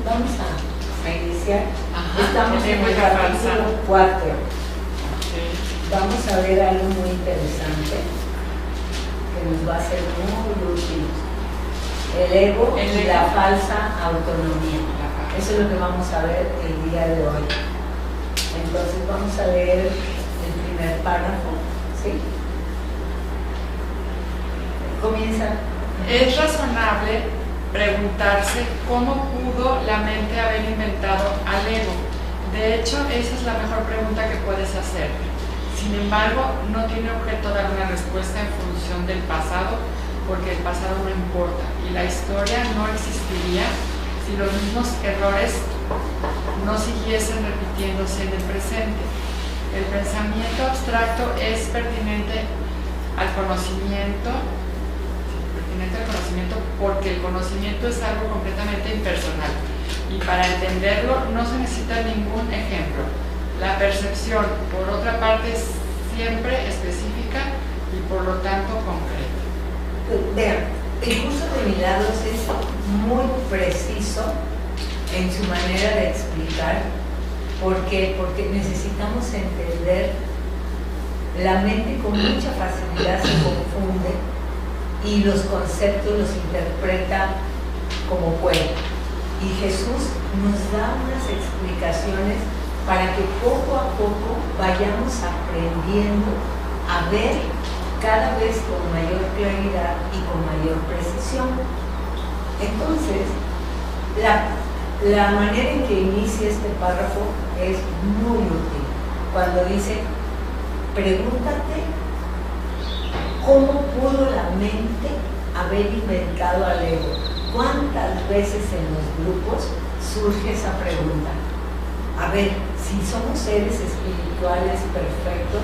Vamos a iniciar. Ajá, Estamos en el capítulo 4. Sí. Vamos a ver algo muy interesante que nos va a ser muy útil. El ego y la falsa autonomía. Eso es lo que vamos a ver el día de hoy. Entonces vamos a leer el primer párrafo. ¿Sí? Comienza. Es razonable preguntarse cómo pudo la mente haber inventado al ego. De hecho, esa es la mejor pregunta que puedes hacer. Sin embargo, no tiene objeto dar una respuesta en función del pasado, porque el pasado no importa y la historia no existiría si los mismos errores no siguiesen repitiéndose en el presente. El pensamiento abstracto es pertinente al conocimiento porque el conocimiento es algo completamente impersonal y para entenderlo no se necesita ningún ejemplo. La percepción, por otra parte, es siempre específica y por lo tanto concreta. Vean, el curso de Milagros es muy preciso en su manera de explicar. ¿Por qué? Porque necesitamos entender. La mente con mucha facilidad se confunde y los conceptos los interpreta como puede. Y Jesús nos da unas explicaciones para que poco a poco vayamos aprendiendo a ver cada vez con mayor claridad y con mayor precisión. Entonces, la manera en que inicia este párrafo es muy útil. Cuando dice, pregúntate ¿cómo pudo la mente haber inventado al ego? ¿Cuántas veces en los grupos surge esa pregunta? A ver, si somos seres espirituales perfectos,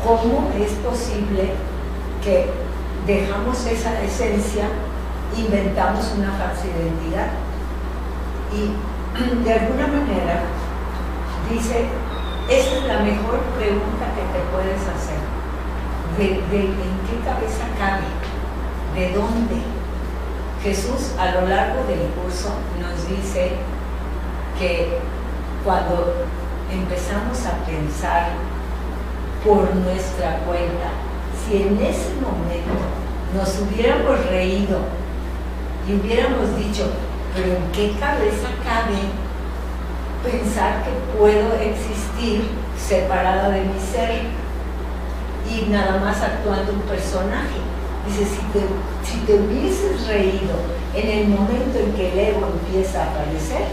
¿cómo es posible que dejamos esa esencia, inventamos una falsa identidad? Y de alguna manera dice, esa es la mejor pregunta que te puedes hacer. ¿En qué cabeza cabe? ¿De dónde? Jesús a lo largo del curso nos dice que cuando empezamos a pensar por nuestra cuenta, si en ese momento nos hubiéramos reído y hubiéramos dicho, pero ¿en qué cabeza cabe pensar que puedo existir separada de mi ser y nada más actuando un personaje? Dice, si te hubieses reído en el momento en que el ego empieza a aparecer,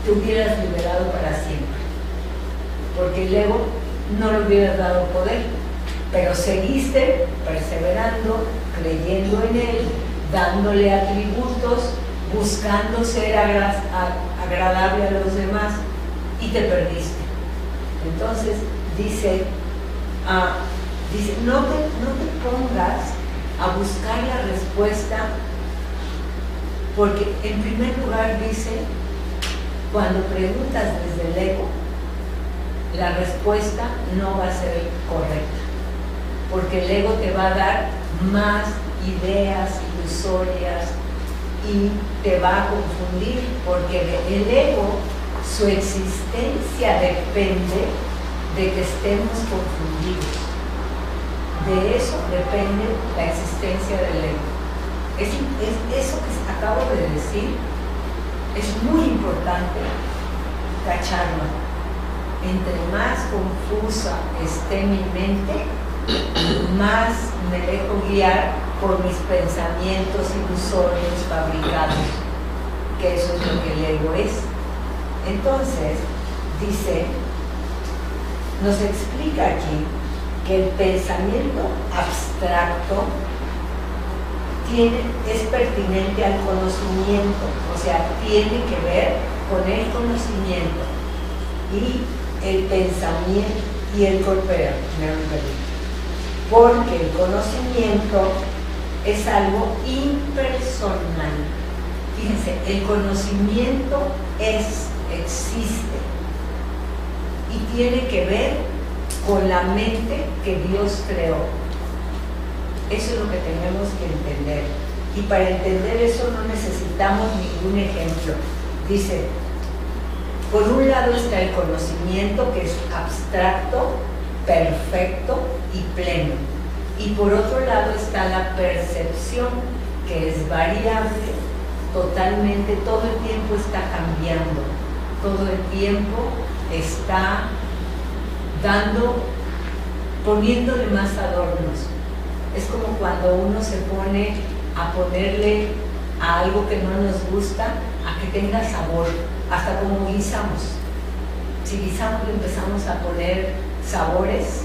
te hubieras liberado para siempre, porque el ego no le hubiera dado poder, pero seguiste perseverando, creyendo en él, dándole atributos, buscando ser agradable a los demás, y te perdiste. Entonces dice, no te pongas a buscar la respuesta, porque en primer lugar dice, cuando preguntas desde el ego, la respuesta no va a ser correcta, porque el ego te va a dar más ideas ilusorias y te va a confundir, porque el ego, su existencia depende de que estemos confundidos. De eso depende la existencia del ego. Eso que acabo de decir es muy importante cacharlo. Entre más confusa esté mi mente, más me dejo guiar por mis pensamientos ilusorios fabricados, que eso es lo que el ego es. Entonces, dice, nos explica aquí que el pensamiento abstracto es pertinente al conocimiento, o sea, tiene que ver con el conocimiento y el pensamiento y el corpóreo, porque el conocimiento es algo impersonal. Fíjense, el conocimiento existe y tiene que ver con la mente que Dios creó. Eso es lo que tenemos que entender. Y para entender eso no necesitamos ningún ejemplo. Dice, por un lado está el conocimiento, que es abstracto, perfecto y pleno. Y por otro lado está la percepción, que es variable, totalmente, todo el tiempo está cambiando, todo el tiempo está poniéndole más adornos. Es como cuando uno se pone a ponerle a algo que no nos gusta, a que tenga sabor, hasta como guisamos. Si guisamos le empezamos a poner sabores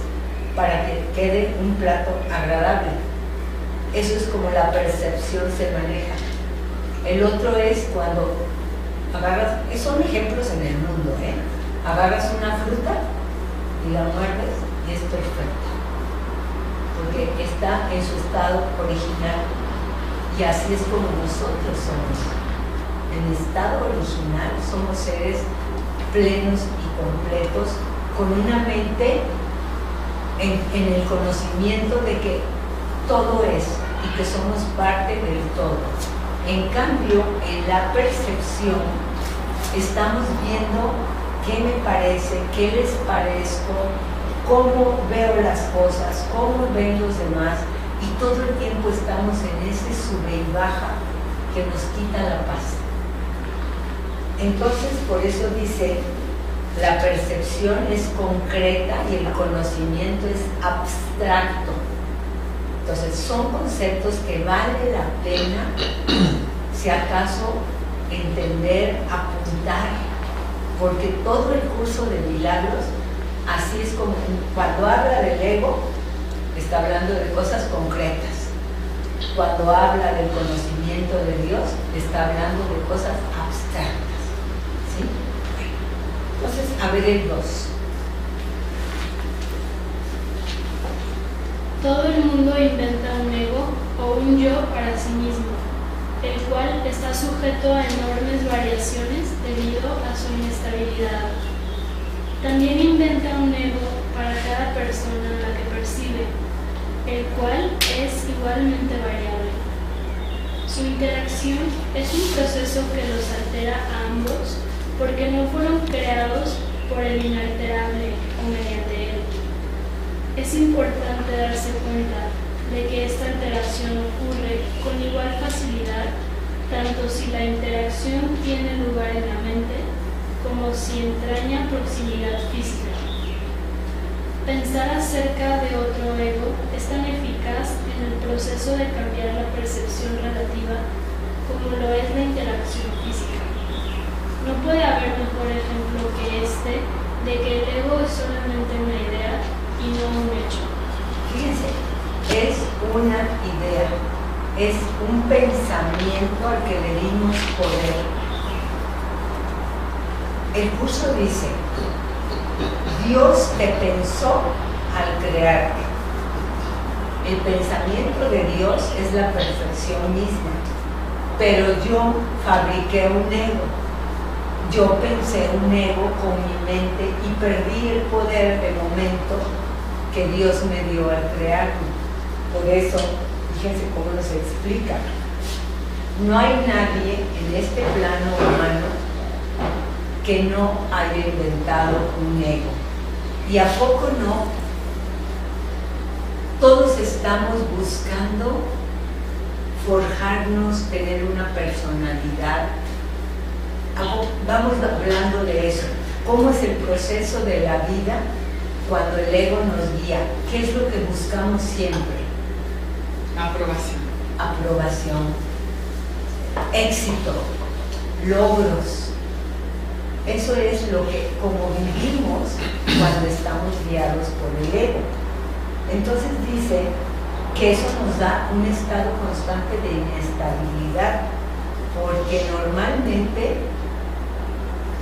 para que quede un plato agradable. Eso es como la percepción se maneja. El otro es cuando agarras, son ejemplos en el mundo, agarras una fruta y la muerdes y es perfecta, porque está en su estado original, y así es como nosotros somos. En estado original somos seres plenos y completos, con una mente en el conocimiento de que todo es y que somos parte del todo. En cambio, en la percepción estamos viendo qué me parece, qué les parezco, cómo veo las cosas, cómo ven los demás, y todo el tiempo estamos en ese sube y baja que nos quita la paz. Entonces, por eso dice, la percepción es concreta y el conocimiento es abstracto. Entonces, son conceptos que vale la pena, si acaso, entender, apuntar, porque todo el curso de milagros, así es como cuando habla del ego, está hablando de cosas concretas. Cuando habla del conocimiento de Dios, está hablando de cosas abstractas. ¿Sí? Entonces, a ver el 2. Todo el mundo inventa un ego o un yo para sí mismo, el cual está sujeto a enormes variaciones debido a su inestabilidad. También inventa un ego para cada persona a la que percibe, el cual es igualmente variable. Su interacción es un proceso que los altera a ambos porque no fueron creados por el inalterable o mediante él. Es importante darse cuenta de que esta alteración ocurre con igual facilidad tanto si la interacción tiene lugar en la mente como si entraña proximidad física. Pensar acerca de otro ego es tan eficaz en el proceso de cambiar la percepción relativa como lo es la interacción física. No puede haber mejor ejemplo que este de que el ego es solamente una idea y no un hecho. Fíjense, es una idea, es un pensamiento al que le dimos poder. El curso dice, Dios te pensó al crearte. El pensamiento de Dios es la perfección misma, pero yo fabriqué un ego. Yo pensé un ego con mi mente y perdí el poder de momento que Dios me dio al crearme. Por eso, fíjense cómo nos explica. No hay nadie en este plano humano que no haya inventado un ego. ¿Y a poco no? Todos estamos buscando forjarnos, tener una personalidad. Vamos hablando de eso. ¿Cómo es el proceso de la vida cuando el ego nos guía? ¿Qué es lo que buscamos siempre? Aprobación. Aprobación, éxito, logros. Eso es lo que, como vivimos cuando estamos guiados por el ego. Entonces dice que eso nos da un estado constante de inestabilidad, porque normalmente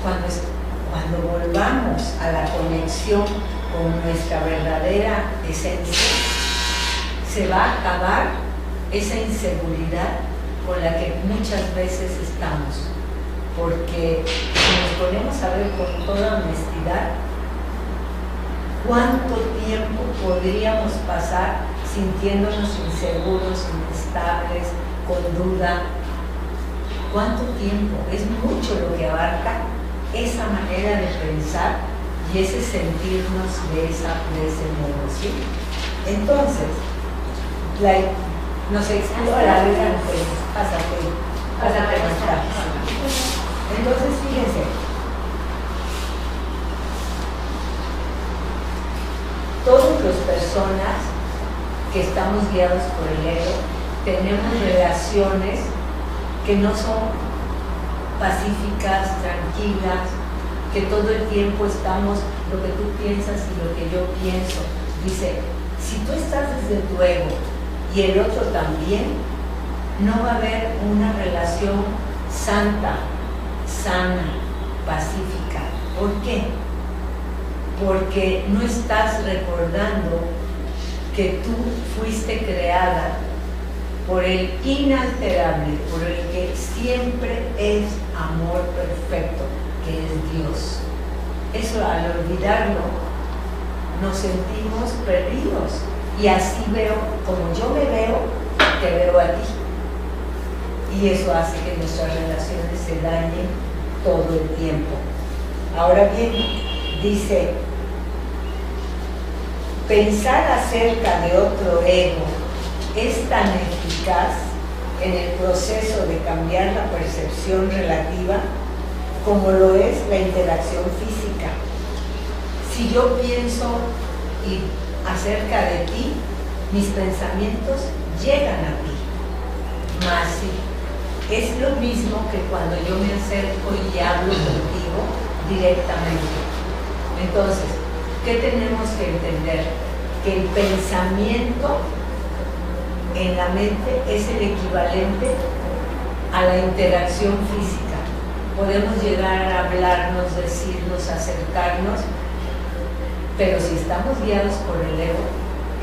cuando volvamos a la conexión con nuestra verdadera esencia, se va a acabar esa inseguridad con la que muchas veces estamos. Porque si nos ponemos a ver con toda honestidad, ¿cuánto tiempo podríamos pasar sintiéndonos inseguros, inestables, con duda, ¿Cuánto tiempo? Es mucho lo que abarca esa manera de pensar y ese sentirnos de ese modo, ¿sí? Entonces, nos explora, pásate más tarde. Entonces, fíjense, todas las personas que estamos guiados por el ego tenemos relaciones que no son pacíficas, tranquilas, que todo el tiempo estamos lo que tú piensas y lo que yo pienso. Dice, si tú estás desde tu ego y el otro también, no va a haber una relación santa, sana, pacífica. ¿Por qué? Porque no estás recordando que tú fuiste creada por el inalterable, por el que siempre es amor perfecto, que es Dios. Eso, al olvidarlo, nos sentimos perdidos. Y así veo, como yo me veo, te veo a ti. Y eso hace que nuestras relaciones se dañen todo el tiempo. Ahora bien, dice, pensar acerca de otro ego es tan eficaz en el proceso de cambiar la percepción relativa como lo es la interacción física. Si yo pienso acerca de ti, mis pensamientos llegan a ti. Mas sí, es lo mismo que cuando yo me acerco y hablo contigo directamente. Entonces, ¿qué tenemos que entender? Que el pensamiento en la mente es el equivalente a la interacción física. Podemos llegar a hablarnos, decirnos, acercarnos, pero si estamos guiados por el ego,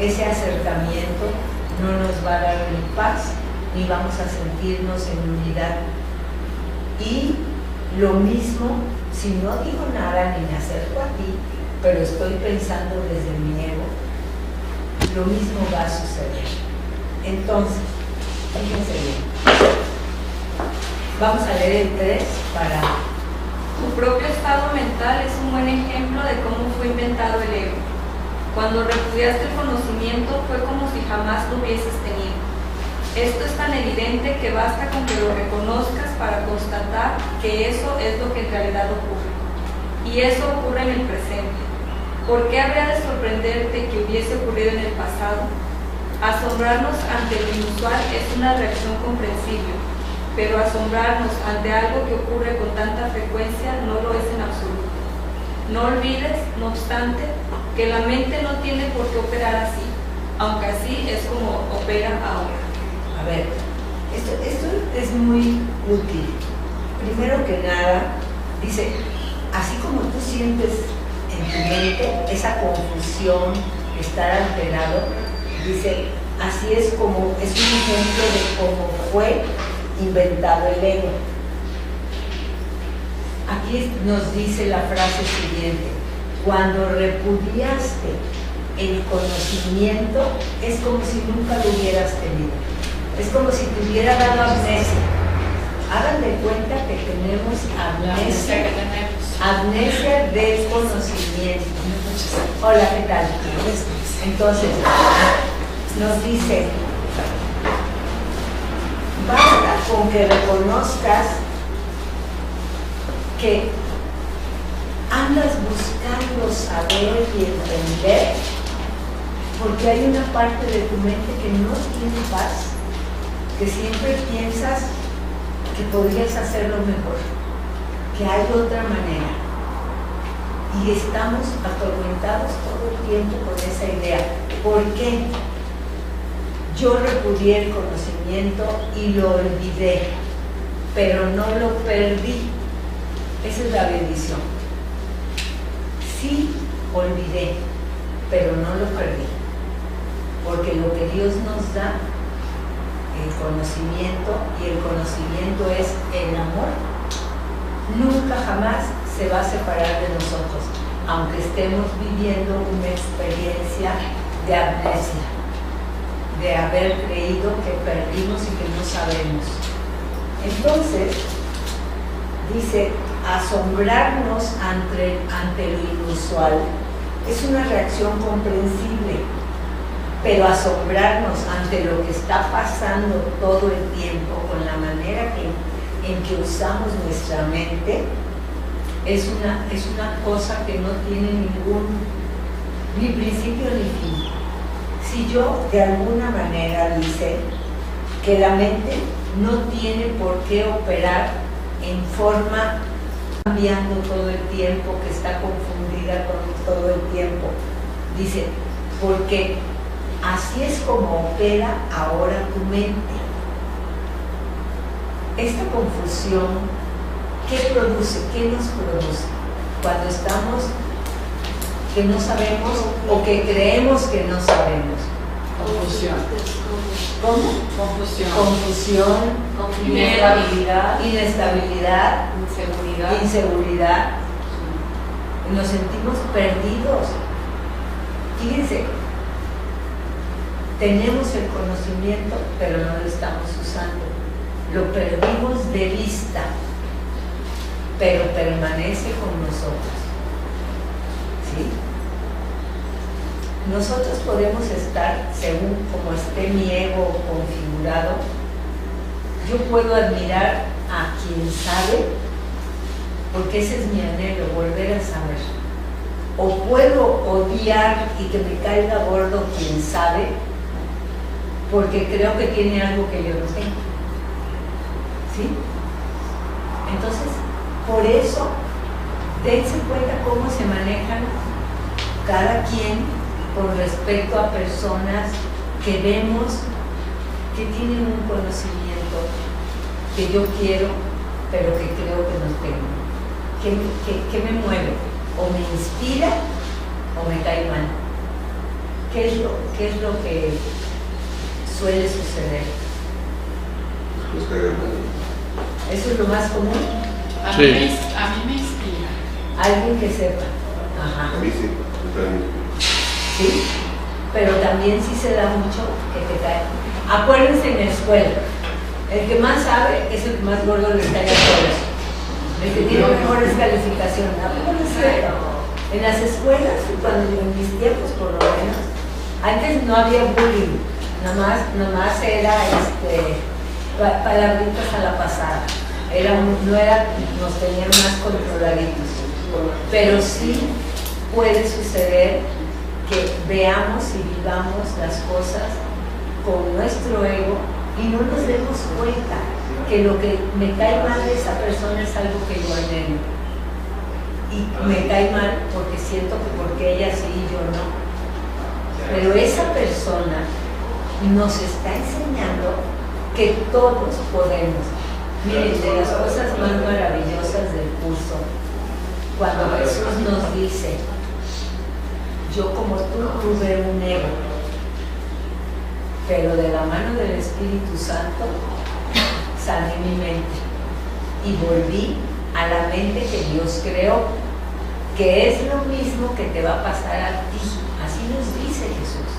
ese acercamiento no nos va a dar ni paz, ni vamos a sentirnos en unidad. Y lo mismo, si no digo nada ni me acerco a ti, pero estoy pensando desde mi ego, lo mismo va a suceder. Entonces, fíjense bien. Vamos a leer el 3 para... Tu propio estado mental es un buen ejemplo de cómo fue inventado el ego. Cuando repudiaste el conocimiento fue como si jamás lo hubieses tenido. Esto es tan evidente que basta con que lo reconozcas para constatar que eso es lo que en realidad ocurre. Y eso ocurre en el presente. ¿Por qué habría de sorprenderte que hubiese ocurrido en el pasado? Asombrarnos ante lo inusual es una reacción comprensible, pero asombrarnos ante algo que ocurre con tanta frecuencia no lo es en absoluto. No olvides, no obstante, que la mente no tiene por qué operar así, aunque así es como opera ahora. A ver, esto es muy útil. Primero que nada, dice, así como tú sientes en tu mente esa confusión, estar alterado, dice, así es como, es un ejemplo de cómo fue inventado el ego. Aquí nos dice la frase siguiente, cuando repudiaste el conocimiento, es como si nunca lo hubieras tenido. Es como si te hubiera dado amnesia. Hagan de cuenta que tenemos amnesia del conocimiento. Hola, ¿qué tal? Entonces, nos dice, basta con que reconozcas que andas buscando saber y entender, porque hay una parte de tu mente que no tiene paz, que siempre piensas que podrías hacerlo mejor, que hay otra manera. Y estamos atormentados todo el tiempo con esa idea. ¿Por qué? Yo repudié el conocimiento y lo olvidé, pero no lo perdí. Esa es la bendición. Sí olvidé, pero no lo perdí. Porque lo que Dios nos da, el conocimiento, y el conocimiento es el amor, nunca jamás se va a separar de nosotros, aunque estemos viviendo una experiencia de amnesia, de haber creído que perdimos y que no sabemos. Entonces, dice, asombrarnos ante lo inusual es una reacción comprensible, pero asombrarnos ante lo que está pasando todo el tiempo con la manera en que usamos nuestra mente es una cosa que no tiene ni principio ni fin. Si yo de alguna manera dice que la mente no tiene por qué operar en forma cambiando todo el tiempo, que está confundida con todo el tiempo, dice, porque así es como opera ahora tu mente. Esta confusión, ¿qué produce? ¿Qué nos produce? Cuando estamos que no sabemos o que creemos que no sabemos. Confusión. ¿Cómo? Confusión, inestabilidad, inseguridad. Nos sentimos perdidos. Fíjense, tenemos el conocimiento, pero no lo estamos usando. Lo perdimos de vista, pero permanece con nosotros. ¿Sí? Nosotros podemos estar, según como esté mi ego configurado, yo puedo admirar a quien sabe, porque ese es mi anhelo, volver a saber. O puedo odiar y que me caiga gordo quien sabe, porque creo que tiene algo que yo no tengo. ¿Sí? Entonces, por eso, dense cuenta cómo se manejan cada quien con respecto a personas que vemos que tienen un conocimiento que yo quiero, pero que creo que no tengo. ¿Qué me mueve? O me inspira o me cae mal. ¿Qué es lo que suele suceder? ¿Eso es lo más común? A Sí. mí me inspira. Alguien que sepa. Ajá. A mí sí, ¿Sí? Pero también sí se da mucho que te cae. Acuérdense en la escuela, el que más sabe es el que más gordo le cae a todos. El que tiene mejores calificaciones. ¿No es cierto? En las escuelas, cuando en mis tiempos por lo menos, antes no había bullying, nomás era palabritas a la pasada. Nos tenían más controladitos. Pero sí puede suceder que veamos y vivamos las cosas con nuestro ego y no nos demos cuenta que lo que me cae mal de esa persona es algo que yo anhelo. Y me cae mal porque siento que porque ella sí y yo no. Pero esa persona nos está enseñando que todos podemos. Miren, de las cosas más maravillosas del curso, cuando Jesús nos dice, yo como tú tuve un ego, pero de la mano del Espíritu Santo sané mi mente y volví a la mente que Dios creó, que es lo mismo que te va a pasar a ti. Así nos dice Jesús.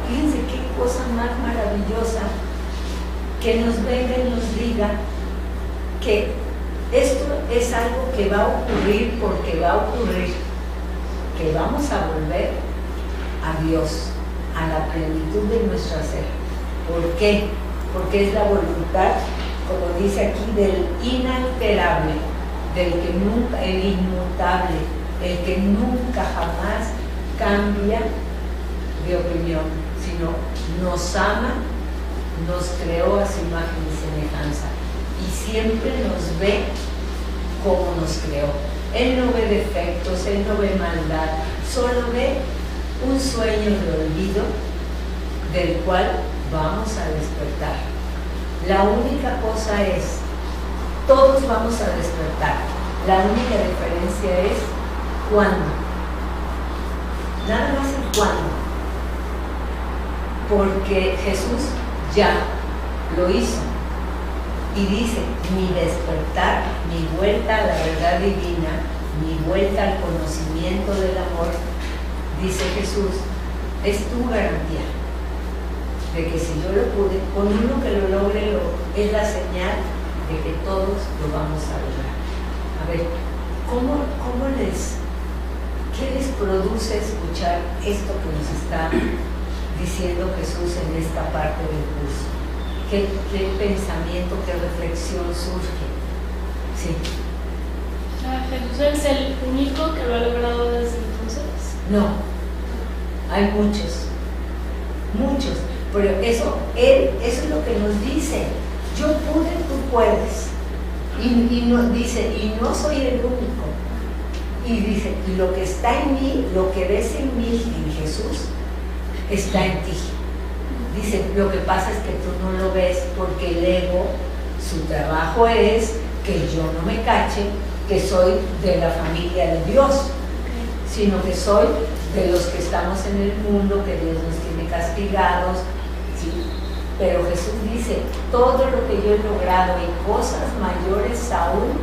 Fíjense qué cosa más maravillosa que nos venga y nos diga que esto es algo que va a ocurrir porque va a ocurrir, que vamos a volver a Dios, a la plenitud de nuestro ser. ¿Por qué? Porque es la voluntad, como dice aquí, del inalterable, del que nunca, el inmutable, el que nunca jamás cambia de opinión, sino nos ama, nos creó a su imagen y semejanza y siempre nos ve como nos creó. Él no ve defectos, Él no ve maldad, solo ve un sueño de olvido del cual vamos a despertar. La única cosa es, todos vamos a despertar, la única diferencia es cuándo. Nada más el cuándo. Porque Jesús ya lo hizo. Y dice, mi despertar, mi vuelta a la verdad divina, mi vuelta al conocimiento del amor, dice Jesús, es tu garantía de que si yo lo pude, con uno que lo logre es la señal de que todos lo vamos a lograr. A ver, ¿qué les produce escuchar esto que nos está diciendo Jesús en esta parte del curso? ¿Qué pensamiento, qué reflexión surge? Sí. ¿Jesús es el único que lo ha logrado desde entonces? No, hay muchos, pero eso es lo que nos dice. Yo pude, tú puedes. Y nos dice, y no soy el único. Y dice, y lo que está en mí, lo que ves en mí, en Jesús, está en ti. Dice, lo que pasa es que tú no lo ves porque el ego, su trabajo es que yo no me cache que soy de la familia de Dios, sino que soy de los que estamos en el mundo, que Dios nos tiene castigados, ¿sí? Pero Jesús dice, todo lo que yo he logrado y cosas mayores aún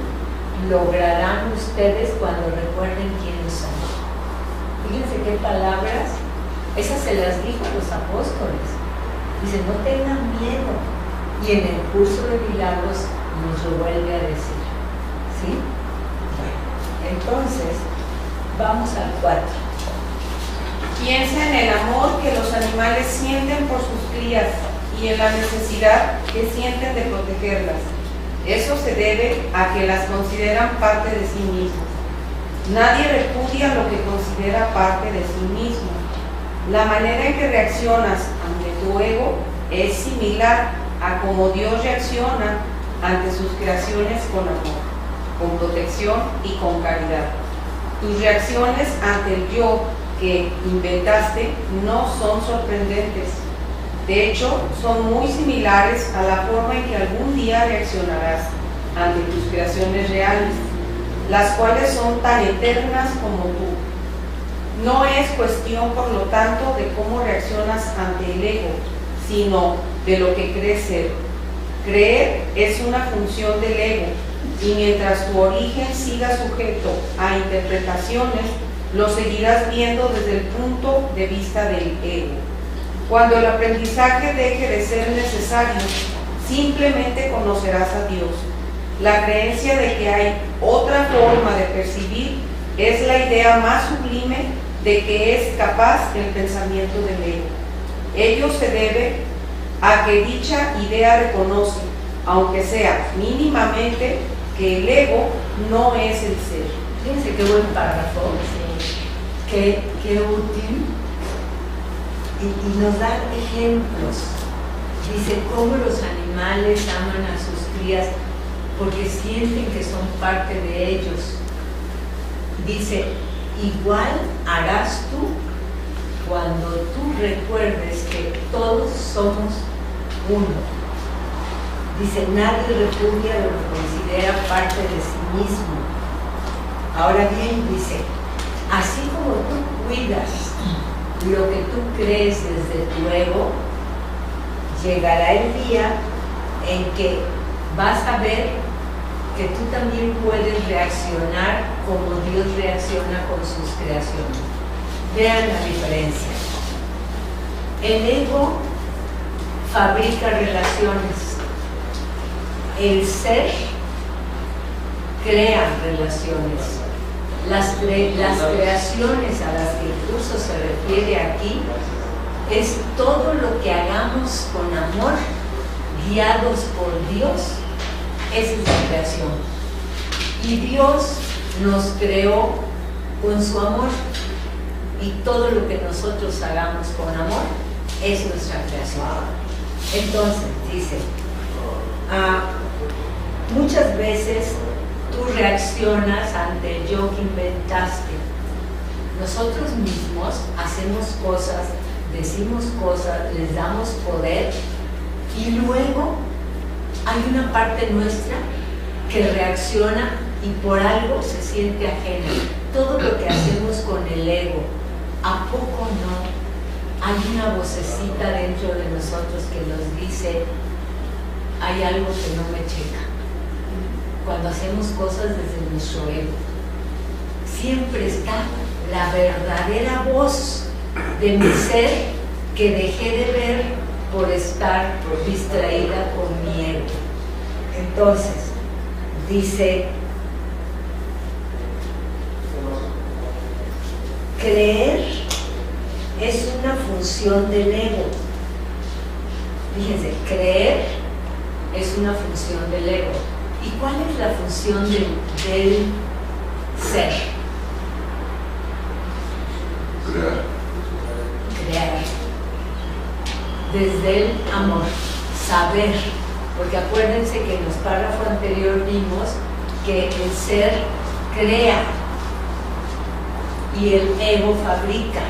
lograrán ustedes cuando recuerden quiénes son. Fíjense qué palabras, esas se las dijo a los apóstoles. Dice, no tengan miedo. Y en el curso de milagros nos lo vuelve a decir. ¿Sí? Bueno, entonces, vamos al 4. Piensa en el amor que los animales sienten por sus crías y en la necesidad que sienten de protegerlas. Eso se debe a que las consideran parte de sí mismos. Nadie repudia lo que considera parte de sí mismo. La manera en que reaccionas ante tu ego es similar a cómo Dios reacciona ante sus creaciones con amor, con protección y con caridad. Tus reacciones ante el yo que inventaste no son sorprendentes. De hecho, son muy similares a la forma en que algún día reaccionarás ante tus creaciones reales, las cuales son tan eternas como tú. No es cuestión, por lo tanto, de cómo reaccionas ante el ego, sino de lo que crees ser. Creer es una función del ego, y mientras tu origen siga sujeto a interpretaciones, lo seguirás viendo desde el punto de vista del ego. Cuando el aprendizaje deje de ser necesario, simplemente conocerás a Dios. La creencia de que hay otra forma de percibir es la idea más sublime de que es capaz el pensamiento del ego. Ello se debe a que dicha idea reconoce, aunque sea mínimamente, que el ego no es el ser. Fíjense qué buen párrafo, qué útil, y nos da ejemplos. Dice cómo los animales aman a sus crías porque sienten que son parte de ellos. Dice, igual harás tú cuando tú recuerdes que todos somos uno. Dice, nadie repudia lo que considera parte de sí mismo. Ahora bien, dice, así como tú cuidas lo que tú crees desde tu ego, llegará el día en que vas a ver que tú también puedes reaccionar como Dios reacciona con sus creaciones. Vean la diferencia. El ego fabrica relaciones. El ser crea relaciones. Las creaciones a las que el curso se refiere aquí es todo lo que hagamos con amor, guiados por Dios. Esa es la creación. Y Dios nos creó con su amor, y todo lo que nosotros hagamos con amor es nuestra creación. Entonces, dice, muchas veces tú reaccionas ante el yo que inventaste. Nosotros mismos hacemos cosas, decimos cosas, les damos poder, y luego hay una parte nuestra que reacciona y por algo se siente ajena. Todo lo que hacemos con el ego, ¿a poco no? Hay una vocecita dentro de nosotros que nos dice, hay algo que no me checa. Cuando hacemos cosas desde nuestro ego, siempre está la verdadera voz de mi ser que dejé de ver por estar distraída con mi ego. Entonces, dice, creer es una función del ego. Fíjense, creer es una función del ego. ¿Y cuál es la función del ser? Crear. Desde el amor, saber. Porque acuérdense que en los párrafos anteriores vimos que el ser crea y el ego fabrica.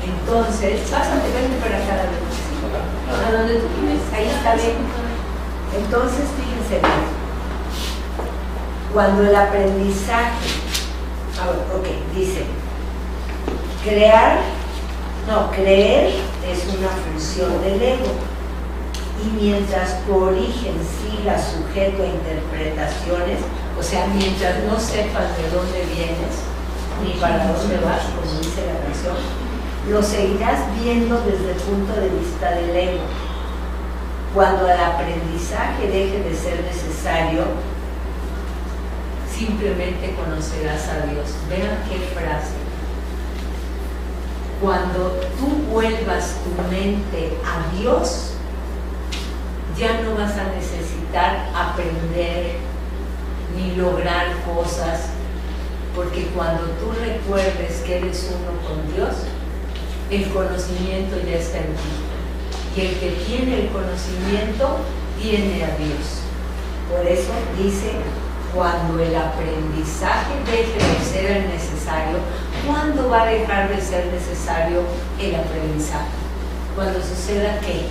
Entonces, pásate, vente para acá, a donde tú vienes, ahí está bien. Entonces, fíjense bien, cuando el aprendizaje, dice, creer es una función del ego. Y mientras tu origen siga sujeto a interpretaciones, o sea, mientras no sepas de dónde vienes, ni para dónde vas, como dice la canción, lo seguirás viendo desde el punto de vista del ego. Cuando el aprendizaje deje de ser necesario, simplemente conocerás a Dios. Vean qué frase. Cuando tú vuelvas tu mente a Dios, ya no vas a necesitar aprender ni lograr cosas, porque cuando tú recuerdes que eres uno con Dios, el conocimiento ya está en ti. Y el que tiene el conocimiento tiene a Dios. Por eso dice, cuando el aprendizaje deje de ser el necesario, ¿cuándo va a dejar de ser necesario el aprendizaje? Cuando suceda ¿qué?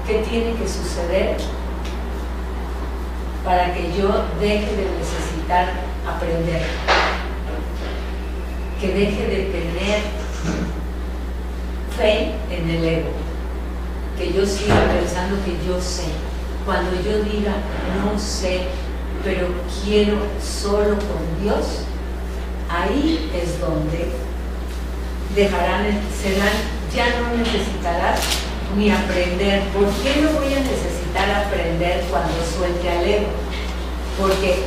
¿Qué tiene que suceder para que yo deje de necesitar aprender? Que deje de tener fe en el ego, que yo siga pensando que yo sé. Cuando yo diga no sé, pero quiero solo con Dios, ahí es donde ya no necesitarás ni aprender. ¿Por qué no voy a necesitar aprender cuando suelte al ego? Porque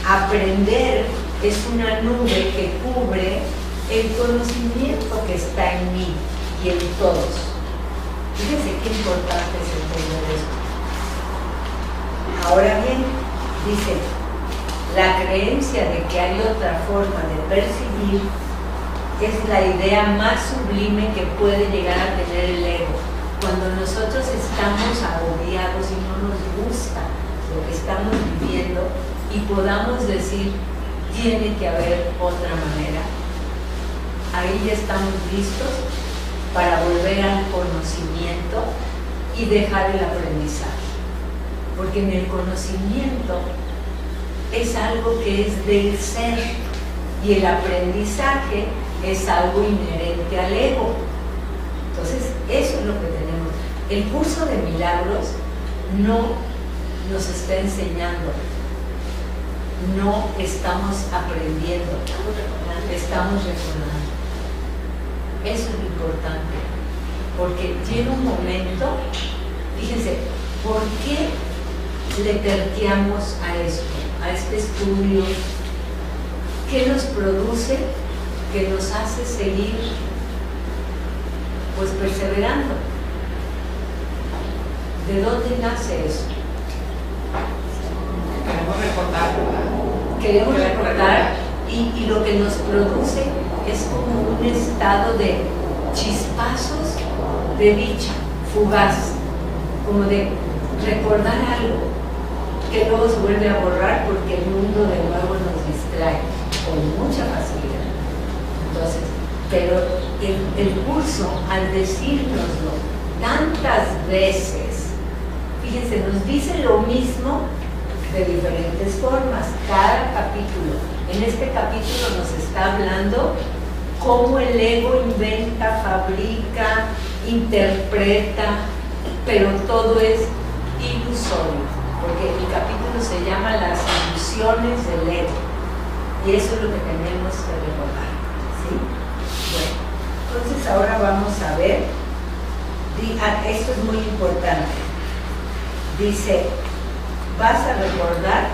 aprender es una nube que cubre el conocimiento que está en mí y en todos. Fíjense qué importante es entender esto. Ahora bien, dice, la creencia de que hay otra forma de percibir es la idea más sublime que puede llegar a tener el ego. Cuando nosotros estamos agobiados y no nos gusta lo que estamos viviendo y podamos decir, tiene que haber otra manera, ahí ya estamos listos para volver al conocimiento y dejar el aprendizaje. Porque en el conocimiento es algo que es del ser y el aprendizaje es algo inherente al ego. Entonces, eso es lo que tenemos. El curso de milagros no nos está enseñando, no estamos aprendiendo, estamos recordando. Eso es lo importante, porque llega un momento, fíjense, ¿por qué le terqueamos a esto, a este estudio? ¿Qué nos produce? Que nos hace seguir pues perseverando. ¿De dónde nace eso? Queremos recordar y lo que nos produce es como un estado de chispazos de dicha, fugaz, como de recordar algo que luego se vuelve a borrar porque el mundo de nuevo nos distrae con mucha facilidad. Entonces, pero el curso, al decírnoslo tantas veces, fíjense, nos dice lo mismo de diferentes formas, cada capítulo. En este capítulo nos está hablando cómo el ego inventa, fabrica, interpreta, pero todo es ilusorio, porque el capítulo se llama Las ilusiones del ego, y eso es lo que tenemos que recordar, ¿sí? Bueno, entonces ahora vamos a ver, esto es muy importante, dice, vas a recordar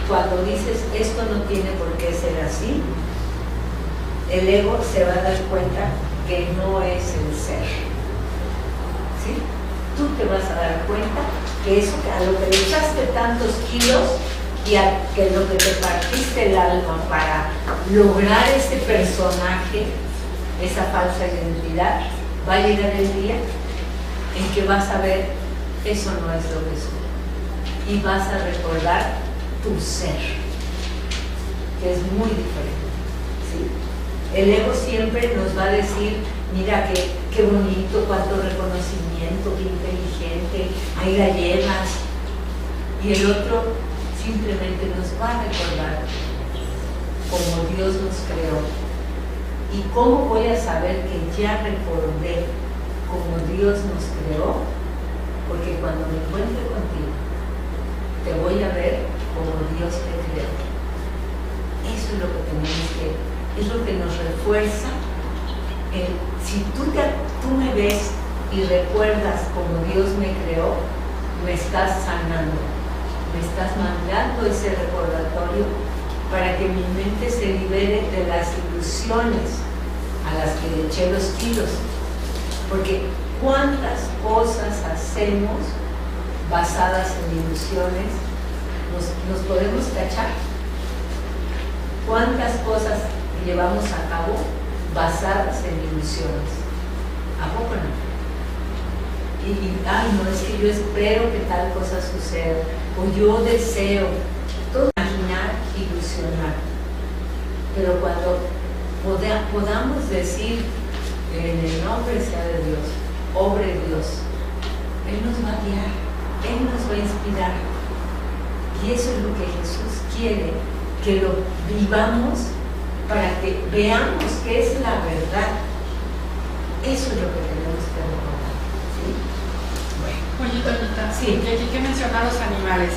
cuando dices esto no tiene por qué ser así. El ego se va a dar cuenta que no es el ser. ¿Sí? Tú te vas a dar cuenta que eso a lo que le echaste tantos kilos y a que lo que te partiste el alma para lograr ese personaje, esa falsa identidad, va a llegar el día en que vas a ver eso no es lo que soy y vas a recordar tu ser, que es muy diferente. ¿Sí? El ego siempre nos va a decir, mira qué bonito, cuánto reconocimiento, qué inteligente, ahí la llevas. Y el otro simplemente nos va a recordar como Dios nos creó. ¿Y cómo voy a saber que ya recordé como Dios nos creó? Porque cuando me encuentre contigo, te voy a ver como Dios te creó. Eso es lo que tenemos que, es lo que nos refuerza. Si tú me ves y recuerdas como Dios me creó, me estás sanando, me estás mandando ese recordatorio para que mi mente se libere de las ilusiones a las que le eché los kilos. Porque cuántas cosas hacemos basadas en ilusiones, nos podemos cachar. Cuántas cosas llevamos a cabo basadas en ilusiones. ¿A poco no? Ay, no, es que yo espero que tal cosa suceda, o yo deseo, todo imaginar, ilusionar. Pero cuando podamos decir, en el nombre sea de Dios, obre Dios, Él nos va a guiar, Él nos va a inspirar. Y eso es lo que Jesús quiere, que lo vivamos para que veamos qué es la verdad. Eso es lo que tenemos que recordar. ¿Sí? Oye, Toñita, sí. Y aquí que menciona los animales.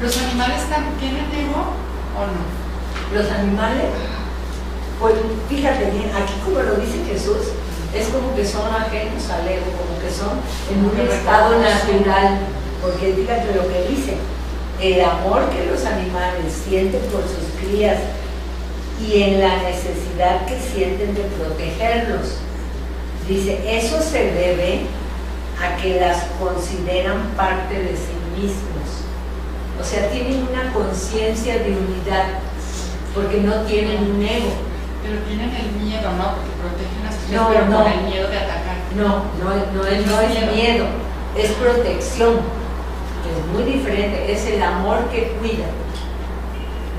¿Los animales tienen ego o no? Los animales, pues fíjate bien, aquí como lo dice Jesús, es como que son ajenos al ego, como que son en un estado natural, porque fíjate lo que dice, el amor que los animales sienten por sus crías y en la necesidad que sienten de protegerlos. Dice, eso se debe a que las consideran parte de sí mismos. O sea, tienen una conciencia de unidad, porque no tienen un ego. Pero tienen el miedo, ¿no? Porque protegen a sus No, pero no. con el miedo de atacar. No es miedo, es protección, que es muy diferente, es el amor que cuida.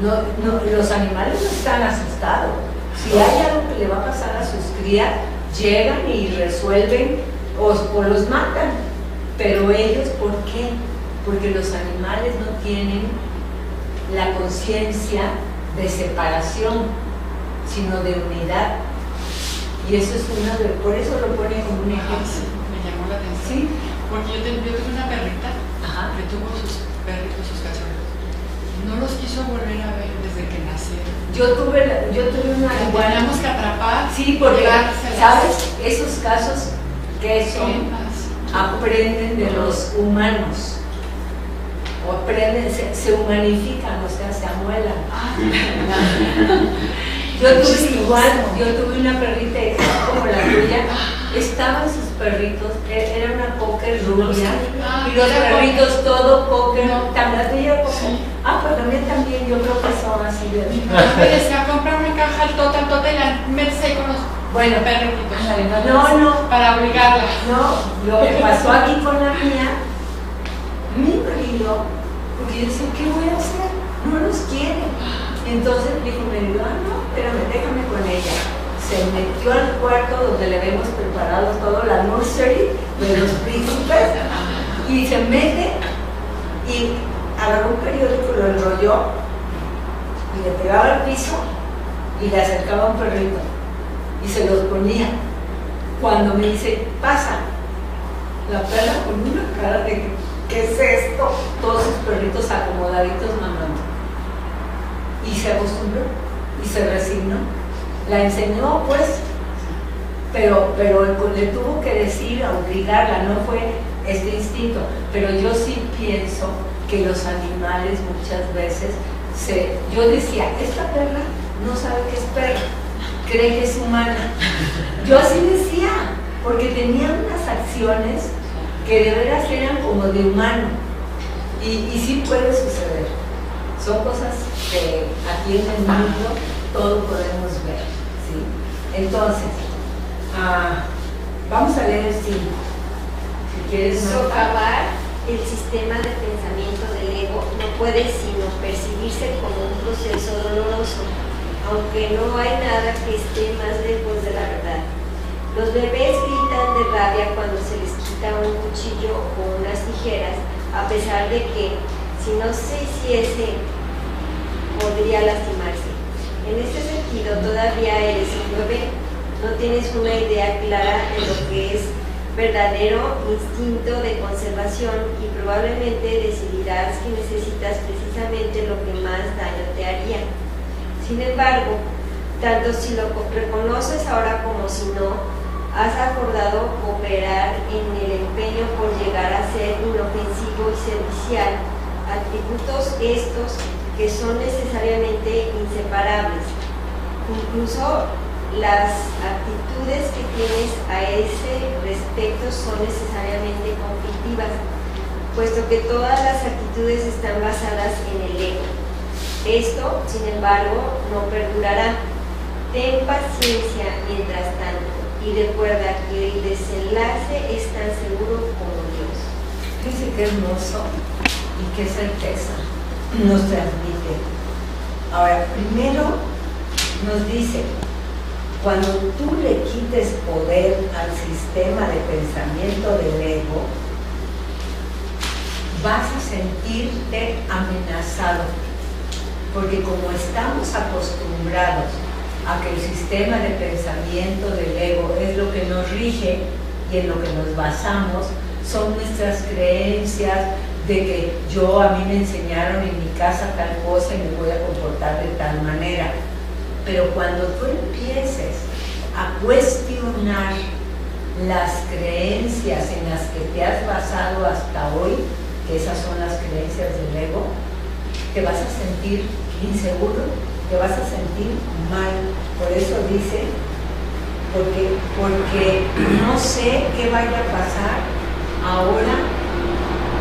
Los animales no están asustados. Si hay algo que le va a pasar a sus crías, llegan y resuelven o los matan. Pero ellos, ¿por qué? Porque los animales no tienen la conciencia de separación, sino de unidad. Y eso es por eso lo pone como un ejemplo. Sí, me llamó la atención. ¿Sí? Porque yo tuve una perrita que tuvo sus perritos, sus cachorros. No los quiso volver a ver desde que nacieron. Yo tuve una igual. Teníamos que atrapar. Sí, porque, llevárselas. ¿sabes? Esos casos que son, aprenden de los humanos. O aprenden, se humanifican, o sea, se amuelan. Yo tuve una perrita como la tuya, estaban sus perritos, era una cocker rubia, y los perritos todo cocker, la tuya era cocker. Pues la mía también, yo creo que son así de... Me decía, compra una caja al tota y la metes ahí con los perritos. No. Para obligarla. No, lo que pasó aquí con la mía, mi marido, porque yo decía, ¿qué voy a hacer? No los quiere. Entonces dijo, no, espérame, déjame con ella. Se metió al cuarto donde le habíamos preparado todo, la nursery de los príncipes, y se mete y agarró un periódico, lo enrolló y le pegaba al piso y le acercaba a un perrito y se los ponía. Cuando me dice, pasa, la perra con una cara de ¿qué es esto? Todos sus perritos acomodaditos mamando. Y se acostumbró y se resignó. La enseñó, pues, pero le tuvo que decir, a obligarla, no fue este instinto. Pero yo sí pienso que los animales muchas veces yo decía, esta perra no sabe que es perra, cree que es humana. Yo así decía, porque tenía unas acciones que de veras eran como de humano. Y sí puede suceder. Son cosas que aquí en el mundo todo podemos ver, ¿sí? Entonces, vamos a leer el 5. Si quieres, socavar el sistema de pensamiento del ego no puede sino percibirse como un proceso doloroso, aunque no hay nada que esté más lejos de la verdad. Los bebés gritan de rabia cuando se les quita un cuchillo o unas tijeras, a pesar de que si no se hiciese podría lastimarse. En este sentido, todavía eres un bebé, no tienes una idea clara de lo que es verdadero instinto de conservación y probablemente decidirás que necesitas precisamente lo que más daño te haría. Sin embargo, tanto si lo reconoces ahora como si no, has acordado cooperar en el empeño por llegar a ser inofensivo y servicial, atributos estos que son necesariamente inseparables. Incluso las actitudes que tienes a ese respecto son necesariamente conflictivas, puesto que todas las actitudes están basadas en el ego. Esto, sin embargo, no perdurará. Ten paciencia mientras tanto y recuerda que el desenlace es tan seguro como Dios. Fíjense qué hermoso y qué certeza nos transmite. Ahora, primero nos dice, cuando tú le quites poder al sistema de pensamiento del ego, vas a sentirte amenazado, porque como estamos acostumbrados a que el sistema de pensamiento del ego es lo que nos rige y en lo que nos basamos, son nuestras creencias de que a mí me enseñaron en mi casa tal cosa y me voy a comportar de tal manera. Pero cuando tú empieces a cuestionar las creencias en las que te has basado hasta hoy, que esas son las creencias del ego, te vas a sentir inseguro, te vas a sentir mal. Por eso dice, porque no sé qué vaya a pasar ahora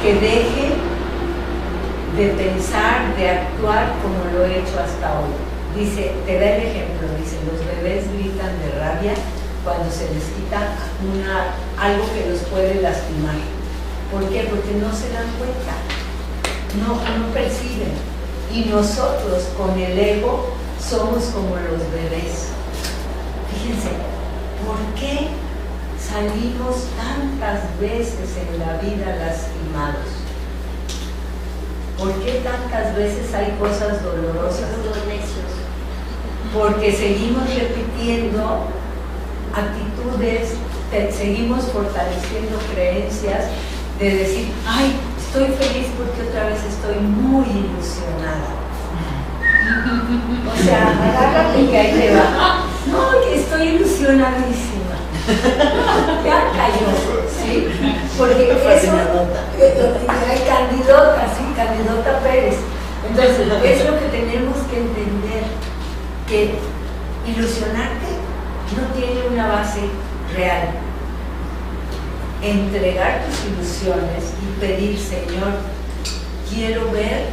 que deje de pensar, de actuar como lo he hecho hasta hoy. Dice, te da el ejemplo, dice, los bebés gritan de rabia cuando se les quita algo que los puede lastimar. ¿Por qué? Porque no se dan cuenta, no perciben. Y nosotros con el ego somos como los bebés. Fíjense, ¿por qué salimos tantas veces en la vida lastimados? ¿Por qué tantas veces hay cosas dolorosas? Los necios. Porque seguimos repitiendo actitudes, seguimos fortaleciendo creencias de decir, ay, estoy feliz porque otra vez estoy muy ilusionada. O sea, agárrate que ahí te va. No, que estoy ilusionadísima. Ya cayó, ¿sí? Porque eso, Candidota Pérez. Entonces, es lo que tenemos que entender, que ilusionarte no tiene una base real. Entregar tus ilusiones y pedir, Señor, quiero ver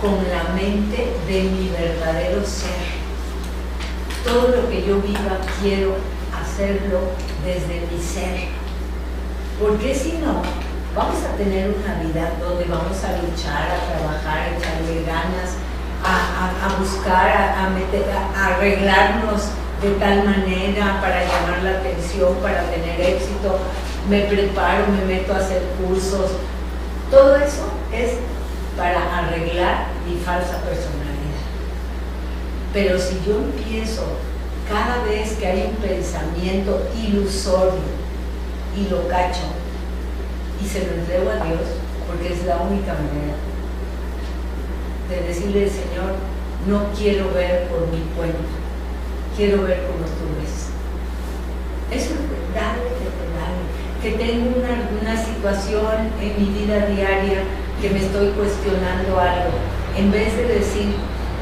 con la mente de mi verdadero ser. Todo lo que yo viva quiero hacerlo desde mi ser. Porque si no, vamos a tener una vida donde vamos a luchar, a trabajar, a echarle ganas, a buscar, a arreglarnos de tal manera para llamar la atención, para tener éxito. Me preparo, me meto a hacer cursos. Todo eso es para arreglar mi falsa personalidad. Pero si yo empiezo cada vez que hay un pensamiento ilusorio y lo cacho y se lo entrego a Dios, porque es la única manera de decirle al Señor, no quiero ver por mi cuenta, quiero ver como tú ves. Eso es dale, que tengo una situación en mi vida diaria que me estoy cuestionando algo, en vez de decir,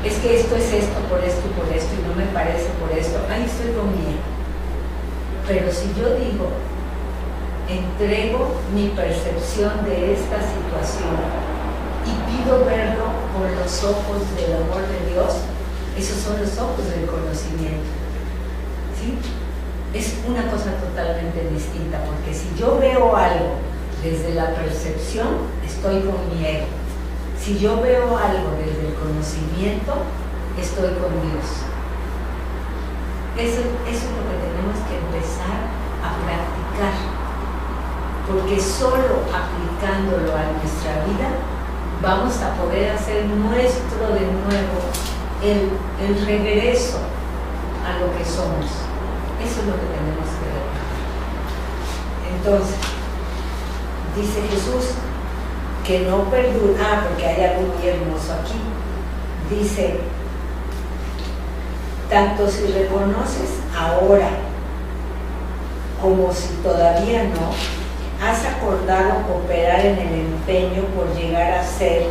es que esto es esto, por esto y no me parece por esto, ahí estoy con mía. Pero si yo digo, entrego mi percepción de esta situación y pido verlo con los ojos del amor de Dios, esos son los ojos del conocimiento. ¿Sí? Es una cosa totalmente distinta, porque si yo veo algo desde la percepción, estoy con mi ego. Si yo veo algo desde el conocimiento, estoy con Dios. Eso es lo que tenemos que empezar a practicar, porque solo aplicándolo a nuestra vida vamos a poder hacer nuestro de nuevo el regreso a lo que somos. Eso es lo que tenemos que ver. Entonces, dice Jesús que no perdura, porque hay algo muy hermoso aquí. Dice, tanto si reconoces ahora como si todavía no, has acordado cooperar en el empeño por llegar a ser.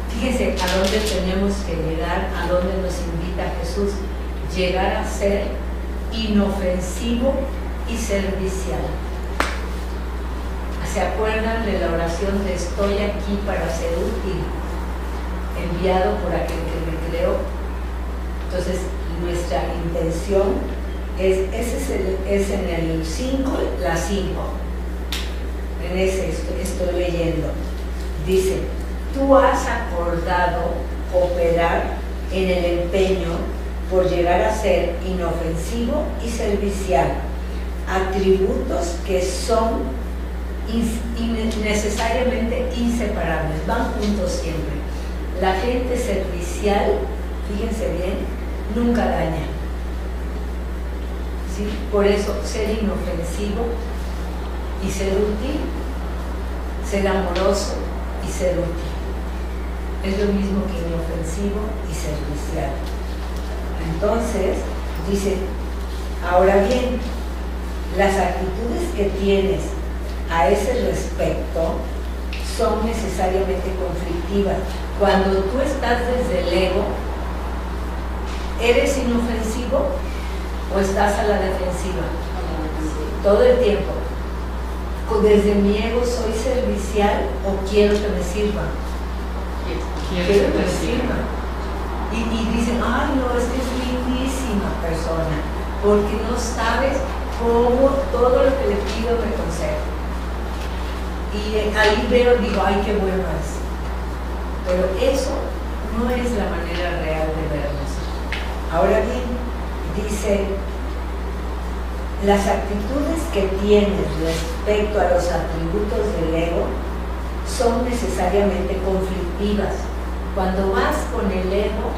Fíjense a dónde tenemos que llegar, a dónde nos invita Jesús, llegar a ser inofensivo y servicial. ¿Se acuerdan de la oración de estoy aquí para ser útil, enviado por aquel que me creó? Entonces, nuestra intención es en el 5, la 5. En ese estoy leyendo. Dice, tú has acordado cooperar en el empeño por llegar a ser inofensivo y servicial, atributos que son necesariamente inseparables, van juntos siempre. La gente servicial, fíjense bien, nunca daña. ¿Sí? Por eso, ser inofensivo y ser útil, ser amoroso y ser útil, es lo mismo que inofensivo y servicial. Entonces, dice, ahora bien, las actitudes que tienes a ese respecto son necesariamente conflictivas. Cuando tú estás desde el ego, ¿eres inofensivo o estás a la defensiva? Todo el tiempo. Desde mi ego, ¿soy servicial o quiero que me sirvan? Quiero que me sirvan. Y dicen, ay no, es que es lindísima persona, porque no sabes cómo todo lo que le pido me concede. Y ahí veo, digo, ay, qué bueno es. Pero eso no es la manera real de vernos. Ahora bien, dice, las actitudes que tienes respecto a los atributos del ego son necesariamente conflictivas. Cuando vas con el ego,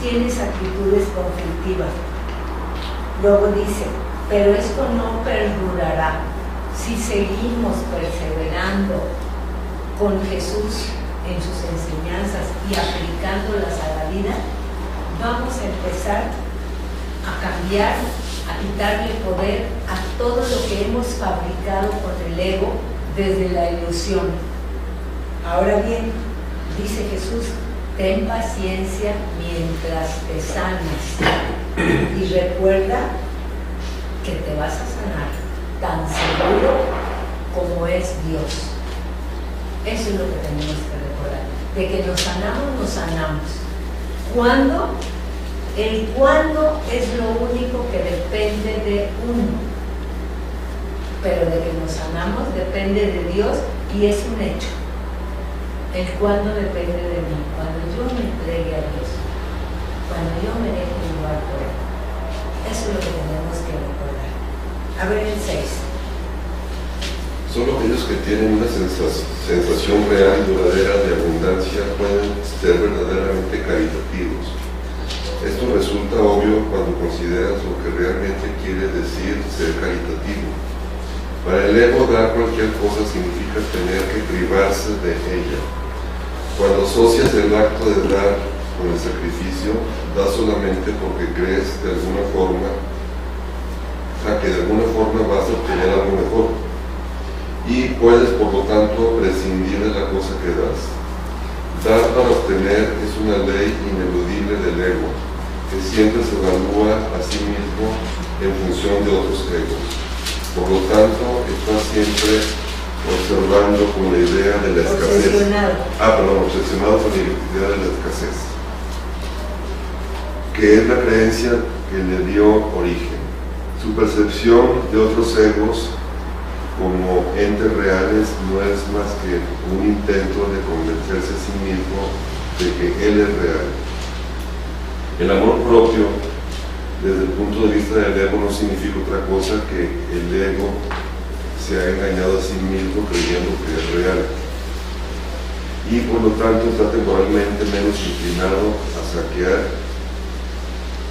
tienes actitudes conflictivas. Luego dice, pero esto no perdurará. Si seguimos perseverando con Jesús en sus enseñanzas y aplicándolas a la vida, vamos a empezar a cambiar, a quitarle poder a todo lo que hemos fabricado con el ego desde la ilusión. Ahora bien, dice Jesús, ten paciencia mientras te sanas y recuerda que te vas a sanar tan seguro como es Dios. Eso es lo que tenemos que recordar. De que nos sanamos, nos sanamos. ¿Cuándo? El cuándo es lo único que depende de uno. Pero de que nos sanamos depende de Dios y es un hecho. El cuándo depende de mí. Cuando yo me entregue a Dios. Cuando yo me deje llevar por Él. Eso es lo que tenemos que recordar. A ver el 6. Solo aquellos que tienen una sensación real y duradera de abundancia pueden ser verdaderamente caritativos. Esto resulta obvio cuando consideras lo que realmente quiere decir ser caritativo. Para el ego, dar cualquier cosa significa tener que privarse de ella. Cuando asocias el acto de dar con el sacrificio, das solamente porque crees que de alguna forma vas a obtener algo mejor. y puedes por lo tanto prescindir de la cosa que das. Dar para obtener es una ley ineludible del ego, que siempre se evalúa a sí mismo en función de otros egos. Por lo tanto, está siempre observando con la idea de la escasez. Obsesionado con la idea de la escasez, que es la creencia que le dio origen. Su percepción de otros egos como entes reales no es más que un intento de convencerse a sí mismo de que él es real. El amor propio, desde el punto de vista del ego, no significa otra cosa que el ego se ha engañado a sí mismo creyendo que es real, y por lo tanto está temporalmente menos inclinado a saquear.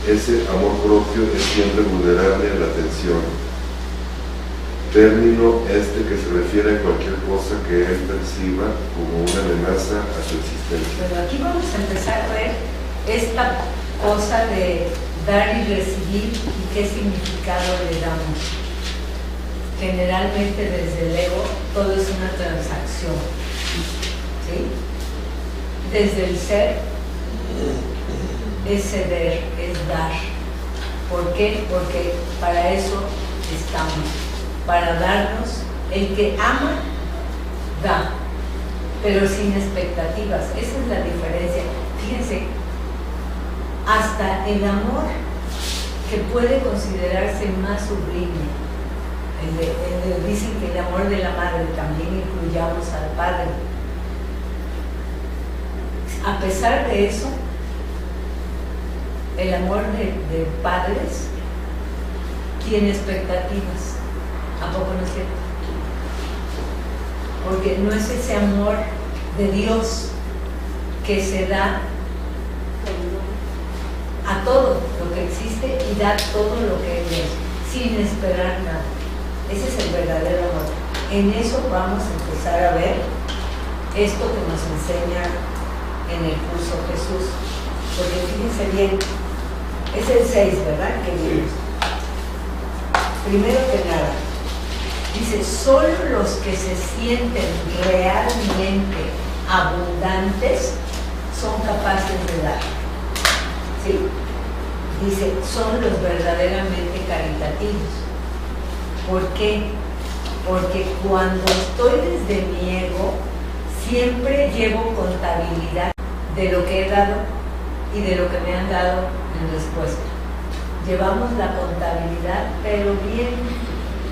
Ese amor propio es siempre vulnerable a la tensión, término que se refiere a cualquier cosa que él perciba como una amenaza a su existencia. Pero aquí vamos a empezar a ver esta cosa de dar y recibir y qué significado le damos. Generalmente desde el ego todo es una transacción, ¿sí? Desde el ser es ceder, es dar. ¿Por qué? Porque para eso estamos, para darnos. El que ama, da, pero sin expectativas. Esa es la diferencia. Fíjense, hasta el amor que puede considerarse más sublime, dicen que el amor de la madre, también incluyamos al padre. A pesar de eso, el amor de padres tiene expectativas. ¿A poco no es cierto? Porque no es ese amor de Dios que se da a todo lo que existe y da todo lo que es, sin esperar nada. Ese es el verdadero amor. En eso vamos a empezar a ver esto que nos enseña en el curso Jesús. Porque fíjense bien, es el 6, ¿verdad? Que vimos. Primero que nada, dice, solo los que se sienten realmente abundantes son capaces de dar. ¿Sí? Dice, son los verdaderamente caritativos. ¿Por qué? Porque cuando estoy desde mi ego, siempre llevo contabilidad de lo que he dado y de lo que me han dado en respuesta. Llevamos la contabilidad, pero bien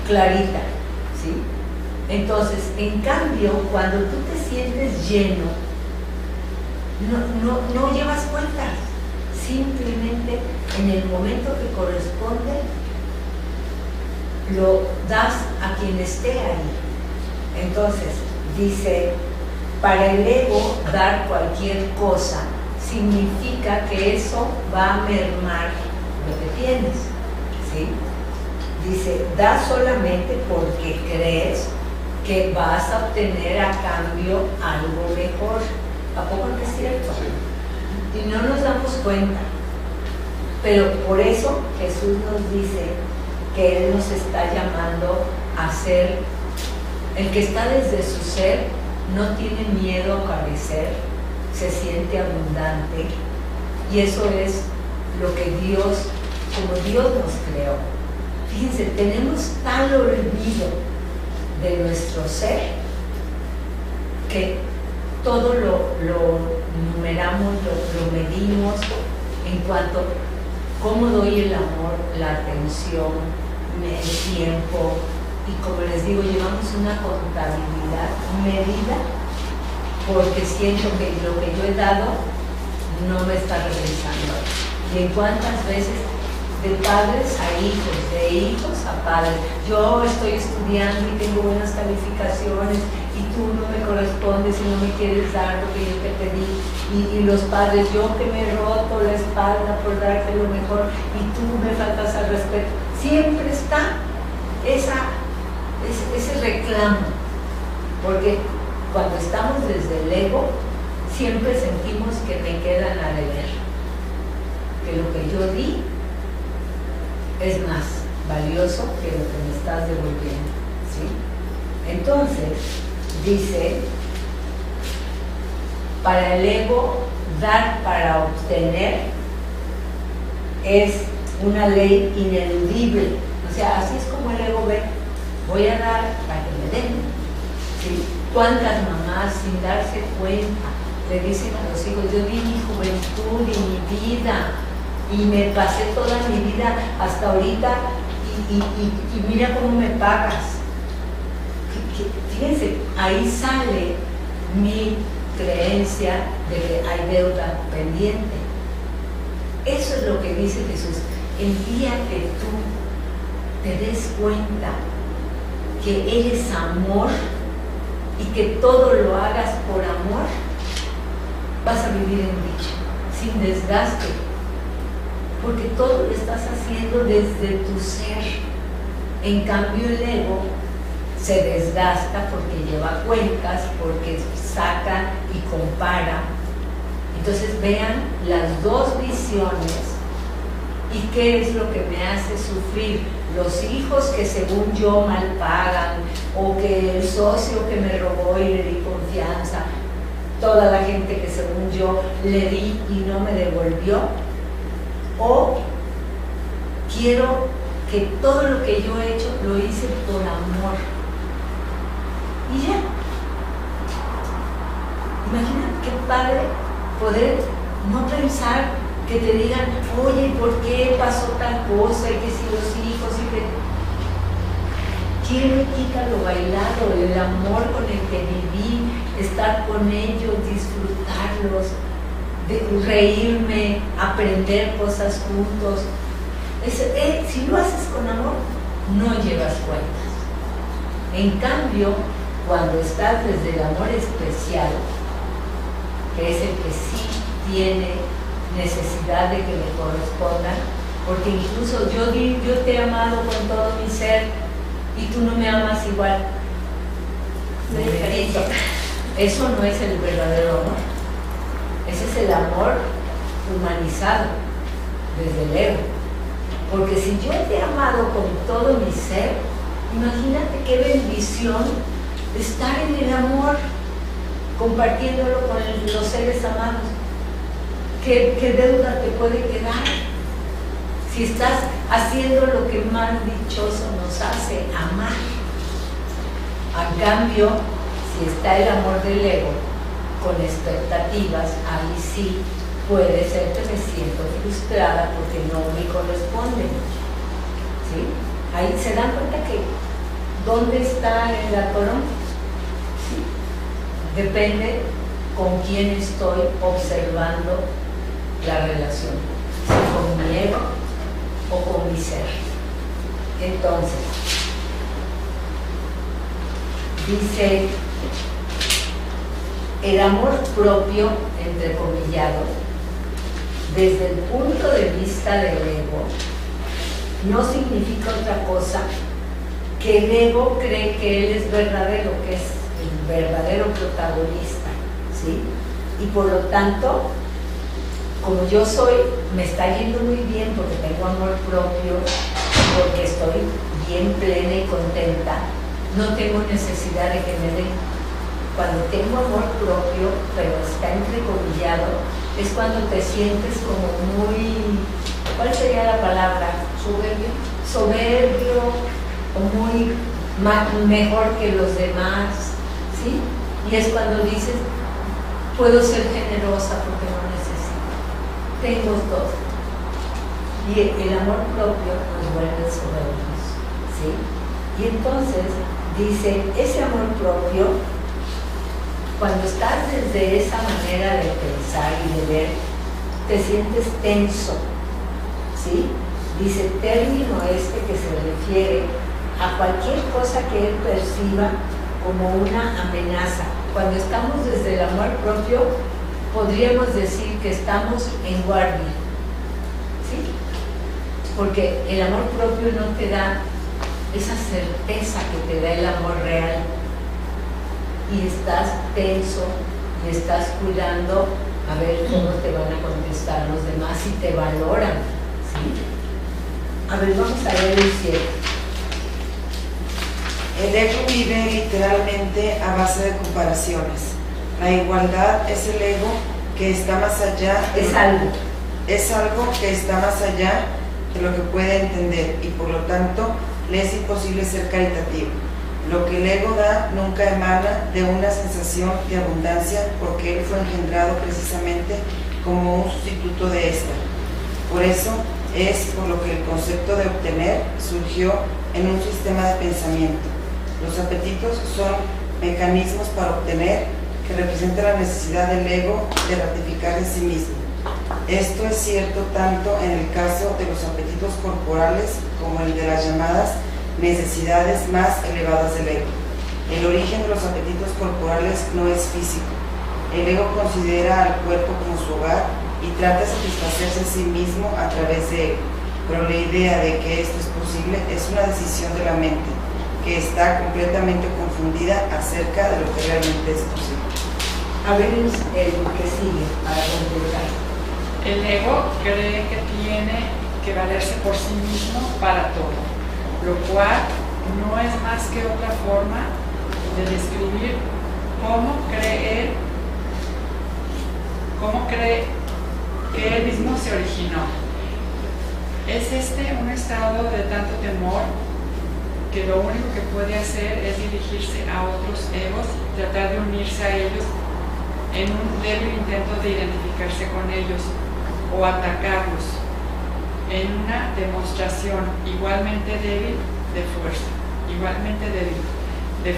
clarita, ¿sí? Entonces, en cambio, cuando tú te sientes lleno, no llevas cuentas. Simplemente en el momento que corresponde lo das a quien esté ahí. Entonces dice, para el ego dar cualquier cosa significa que eso va a mermar lo que tienes, ¿sí? Dice, da solamente porque crees que vas a obtener a cambio algo mejor. ¿A poco no es cierto? Sí. Y no nos damos cuenta. Pero por eso Jesús nos dice que Él nos está llamando a ser, el que está desde su ser, no tiene miedo a carecer, se siente abundante, y eso es lo que Dios, como Dios nos creó. Fíjense, tenemos tal olvido de nuestro ser que todo lo numeramos, lo medimos en cuanto a cómo doy el amor, la atención, el tiempo, y como les digo, llevamos una contabilidad medida porque siento que lo que yo he dado no me está regresando. Y en cuántas veces de padres a hijos, de hijos a padres. Yo estoy estudiando y tengo buenas calificaciones y tú no me correspondes y no me quieres dar lo que yo te pedí. Y los padres, yo que me he roto la espalda por darte lo mejor y tú me faltas al respeto. Siempre está ese reclamo, porque cuando estamos desde el ego, siempre sentimos que me quedan a deber, que lo que yo di es más valioso que lo que me estás devolviendo, ¿sí? Entonces, dice, para el ego, dar para obtener es una ley ineludible. O sea, así es como el ego ve, voy a dar para que me den. ¿Sí? ¿Cuántas mamás sin darse cuenta le dicen a los hijos, yo di mi juventud y mi vida y me pasé toda mi vida hasta ahorita y mira cómo me pagas? Fíjense, ahí sale mi creencia de que hay deuda pendiente. Eso es lo que dice Jesús. El día que tú te des cuenta que eres amor y que todo lo hagas por amor, vas a vivir en dicha, sin desgaste, porque todo lo estás haciendo desde tu ser. En cambio el ego se desgasta porque lleva cuentas, porque saca y compara. Entonces vean las dos visiones. ¿Y qué es lo que me hace sufrir? Los hijos que según yo mal pagan, o que el socio que me robó y le di confianza, toda la gente que según yo le di y no me devolvió, o quiero que todo lo que yo he hecho lo hice por amor. Y ya. Imagínate qué padre poder no pensar que te digan, oye, ¿por qué pasó tal cosa? Y que si los hijos, y que... ¿Quién me quita lo bailado, el amor con el que viví, estar con ellos, disfrutarlos, de reírme, aprender cosas juntos? Si lo haces con amor, no llevas cuentas. En cambio, cuando estás desde el amor especial, que es el que sí tiene necesidad de que le correspondan, porque incluso yo te he amado con todo mi ser y tú no me amas igual. Eso no es el verdadero amor. Ese es el amor humanizado desde el ego. Porque si yo te he amado con todo mi ser, imagínate qué bendición estar en el amor, compartiéndolo con los seres amados. ¿Qué deuda te puede quedar? Si estás haciendo lo que más dichoso nos hace, amar. En cambio, si está el amor del ego con expectativas, ahí sí puede ser que me siento frustrada porque no me corresponde. ¿Sí? Ahí se dan cuenta que ¿dónde está el atorón? ¿Sí? Depende con quién estoy observando la relación, si con mi ego o con mi ser. Entonces, dice, el amor propio, entrecomillado, desde el punto de vista del ego, no significa otra cosa que el ego cree que él es verdadero, que es el verdadero protagonista, ¿sí? Y por lo tanto, como yo soy, me está yendo muy bien porque tengo amor propio, porque estoy bien plena y contenta, no tengo necesidad de que me den. Cuando tengo amor propio, pero está entrecomillado, es cuando te sientes como muy, ¿cuál sería la palabra? Soberbio, o muy mejor que los demás, ¿sí? Y es cuando dices, puedo ser generosa porque no necesito, tengo todo. Y el amor propio nos vuelve soberbios, ¿sí? Y entonces dice, ese amor propio, cuando estás desde esa manera de pensar y de ver, te sientes tenso, ¿sí? Dice, término este que se refiere a cualquier cosa que él perciba como una amenaza. Cuando estamos desde el amor propio, podríamos decir que estamos en guardia, ¿sí? Porque el amor propio no te da esa certeza que te da el amor real. Y estás tenso y estás cuidando a ver cómo te van a contestar los demás y te valoran, ¿sí? A ver, vamos a ver el 7. El ego vive literalmente a base de comparaciones. La igualdad es el ego que está más allá. Es algo que está más allá de lo que puede entender y por lo tanto le es imposible ser caritativo. Lo que el ego da nunca emana de una sensación de abundancia porque él fue engendrado precisamente como un sustituto de esta. Por eso es por lo que el concepto de obtener surgió en un sistema de pensamiento. Los apetitos son mecanismos para obtener que representan la necesidad del ego de ratificar en sí mismo. Esto es cierto tanto en el caso de los apetitos corporales como el de las llamadas necesidades más elevadas del ego. El origen de los apetitos corporales no es físico. El ego considera al cuerpo como su hogar y trata de satisfacerse a sí mismo a través de él, pero la idea de que esto es posible es una decisión de la mente, que está completamente confundida acerca de lo que realmente es posible. A ver el que sigue, para completar. El ego cree que tiene que valerse por sí mismo para todo, lo cual no es más que otra forma de describir cómo cree que él mismo se originó. Es un estado de tanto temor que lo único que puede hacer es dirigirse a otros egos y tratar de unirse a ellos en un débil intento de identificarse con ellos o atacarlos en una demostración igualmente débil de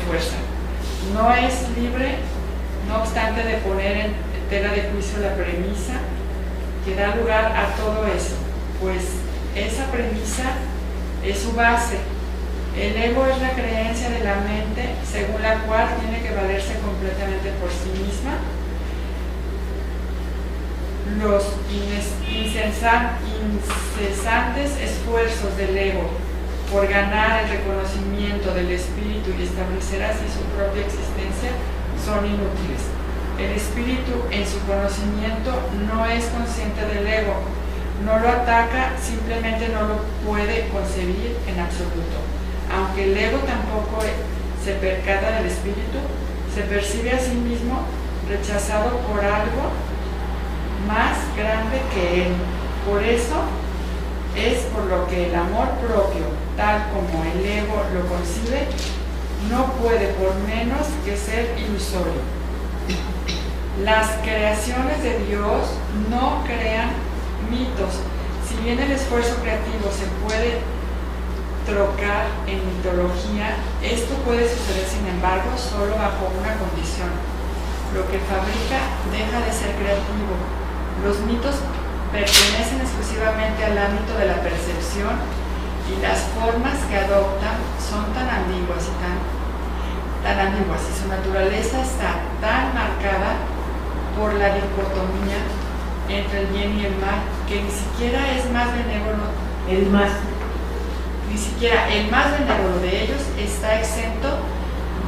fuerza. No es libre, no obstante, de poner en tela de juicio la premisa que da lugar a todo eso, pues esa premisa es su base. El ego es la creencia de la mente según la cual tiene que valerse completamente por sí misma. Los incesantes esfuerzos del ego por ganar el reconocimiento del espíritu y establecer así su propia existencia son inútiles. El espíritu en su conocimiento no es consciente del ego, no lo ataca, simplemente no lo puede concebir en absoluto. Aunque el ego tampoco se percata del espíritu, se percibe a sí mismo rechazado por algo más grande que él. Por eso es por lo que el amor propio, tal como el ego lo concibe, no puede por menos que ser ilusorio. Las creaciones de Dios no crean mitos. Si bien el esfuerzo creativo se puede trocar en mitología, esto puede suceder sin embargo solo bajo una condición: lo que fabrica deja de ser creativo. Los mitos pertenecen exclusivamente al ámbito de la percepción y las formas que adoptan son tan ambiguas y su naturaleza está tan marcada por la dicotomía entre el bien y el mal que ni siquiera el más benévolo de ellos está exento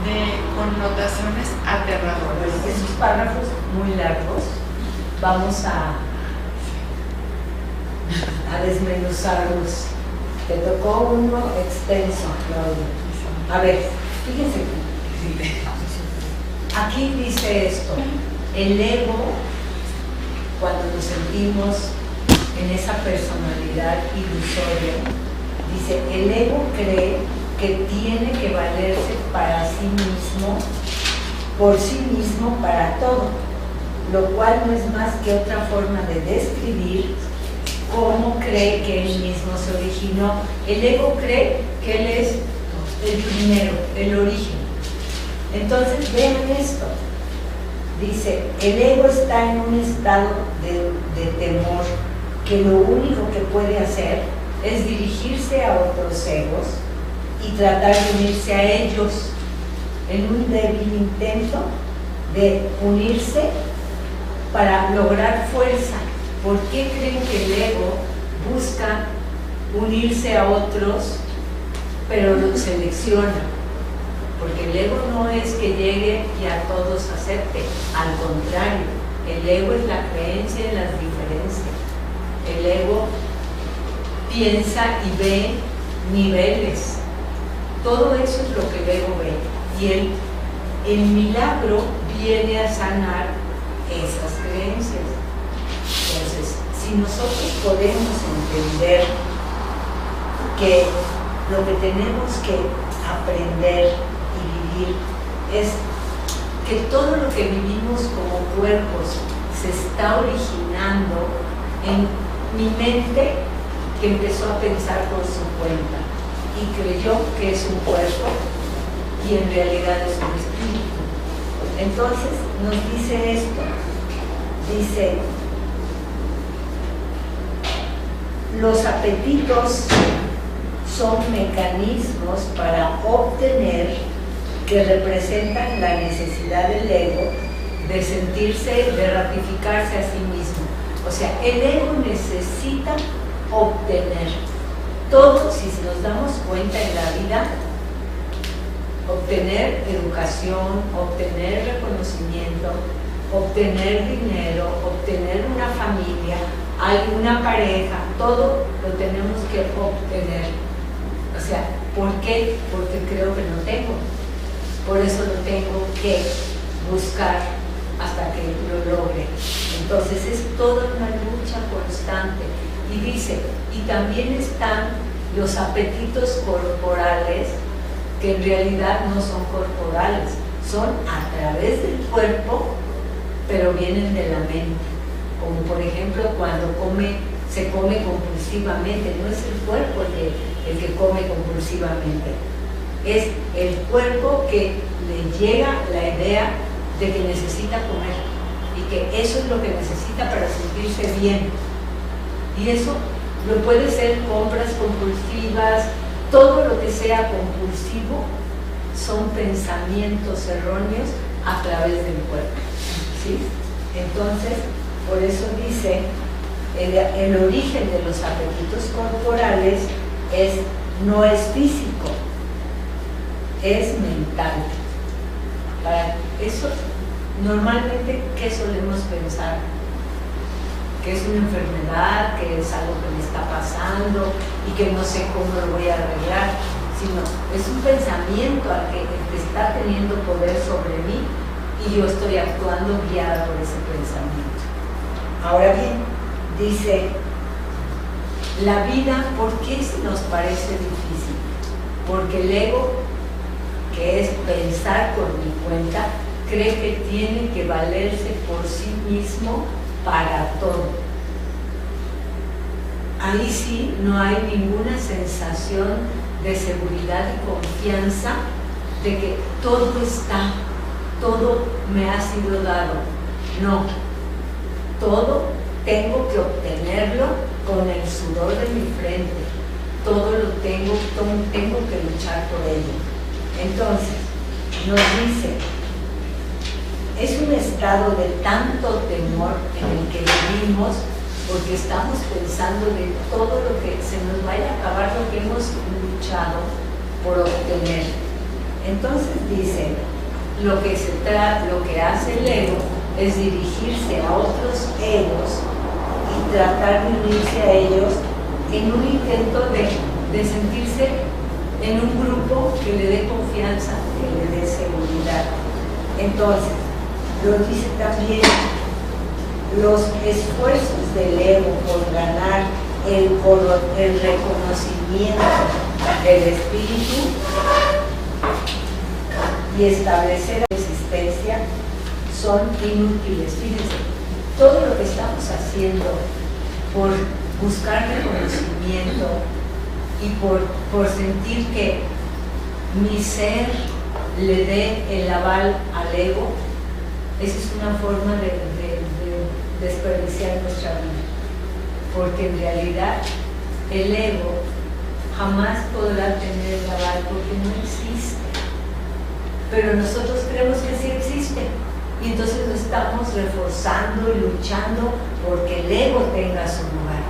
de connotaciones aterradoras. Esos párrafos muy largos vamos a desmenuzarlos. Te tocó uno extenso, Claudia. A ver, fíjense aquí dice esto: el ego, cuando nos sentimos en esa personalidad ilusoria, dice, el ego cree que tiene que valerse para sí mismo, por sí mismo, para todo, lo cual no es más que otra forma de describir cómo cree que él mismo se originó. El ego cree que él es el primero, el origen. Entonces vean esto, dice, el ego está en un estado de temor, que lo único que puede hacer es dirigirse a otros egos y tratar de unirse a ellos en un débil intento de unirse para lograr fuerza. ¿Por qué creen que el ego busca unirse a otros, pero lo selecciona? Porque el ego no es que llegue y a todos acepte, al contrario, el ego es la creencia en las diferencias. El ego piensa y ve niveles Todo eso es lo que el ego ve. Y el milagro viene a sanar esas creencias. Entonces, si nosotros podemos entender que lo que tenemos que aprender y vivir es que todo lo que vivimos como cuerpos se está originando en mi mente, que empezó a pensar por su cuenta y creyó que es un cuerpo y en realidad es un espíritu. Entonces nos dice esto, dice: los apetitos son mecanismos para obtener, que representan la necesidad del ego de sentirse, de ratificarse a sí mismo. O sea, el ego necesita obtener. Todo, si nos damos cuenta en la vida, obtener educación, obtener reconocimiento, obtener dinero, obtener una familia, alguna pareja, todo lo tenemos que obtener. O sea, ¿por qué? Porque creo que no tengo. Por eso lo tengo que buscar hasta que lo logre. Entonces es toda una lucha constante. Y dice, y también están los apetitos corporales, que en realidad no son corporales, son a través del cuerpo, pero vienen de la mente. Como por ejemplo cuando se come compulsivamente, no es el cuerpo el que come compulsivamente, es el cuerpo que le llega la idea de que necesita comer y que eso es lo que necesita para sentirse bien. Y eso no puede ser compras compulsivas, todo lo que sea compulsivo son pensamientos erróneos a través del cuerpo, ¿sí? Entonces, por eso dice, el origen de los apetitos corporales no es físico, es mental. Para eso, normalmente, ¿qué solemos pensar? Que es una enfermedad, que es algo que me está pasando y que no sé cómo lo voy a arreglar, sino es un pensamiento al que está teniendo poder sobre mí y yo estoy actuando guiada por ese pensamiento. Ahora bien, dice, la vida, ¿por qué se nos parece difícil? Porque el ego, que es pensar por mi cuenta, cree que tiene que valerse por sí mismo para todo. Ahí sí no hay ninguna sensación de seguridad y confianza de que todo está, todo me ha sido dado. No, todo tengo que obtenerlo con el sudor de mi frente, todo lo tengo que luchar por ello. Entonces, nos dice, es un estado de tanto temor en el que vivimos porque estamos pensando de todo lo que se nos vaya a acabar lo que hemos luchado por obtener. Entonces dice, lo que hace el ego es dirigirse a otros egos y tratar de unirse a ellos en un intento de sentirse en un grupo que le dé confianza, que le dé seguridad. Entonces, lo dice también, los esfuerzos del ego por ganar el reconocimiento del espíritu y establecer la existencia son inútiles. Fíjense, todo lo que estamos haciendo por buscar reconocimiento y por sentir que mi ser le dé el aval al ego, esa es una forma de desperdiciar nuestra vida, porque en realidad el ego jamás podrá tener el aval porque no existe, pero nosotros creemos que sí existe y entonces lo estamos reforzando y luchando porque el ego tenga su lugar.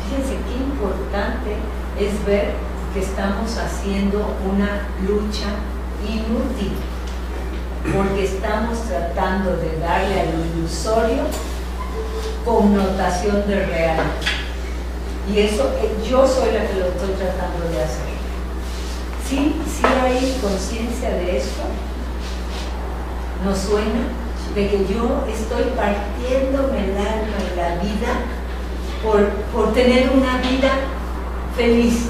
Fíjense qué importante es ver que estamos haciendo una lucha inútil, porque estamos tratando de darle al ilusorio connotación de real. Y eso yo soy la que lo estoy tratando de hacer. ¿Sí hay conciencia de esto? ¿Nos suena? De que yo estoy partiéndome el alma y la vida por tener una vida feliz,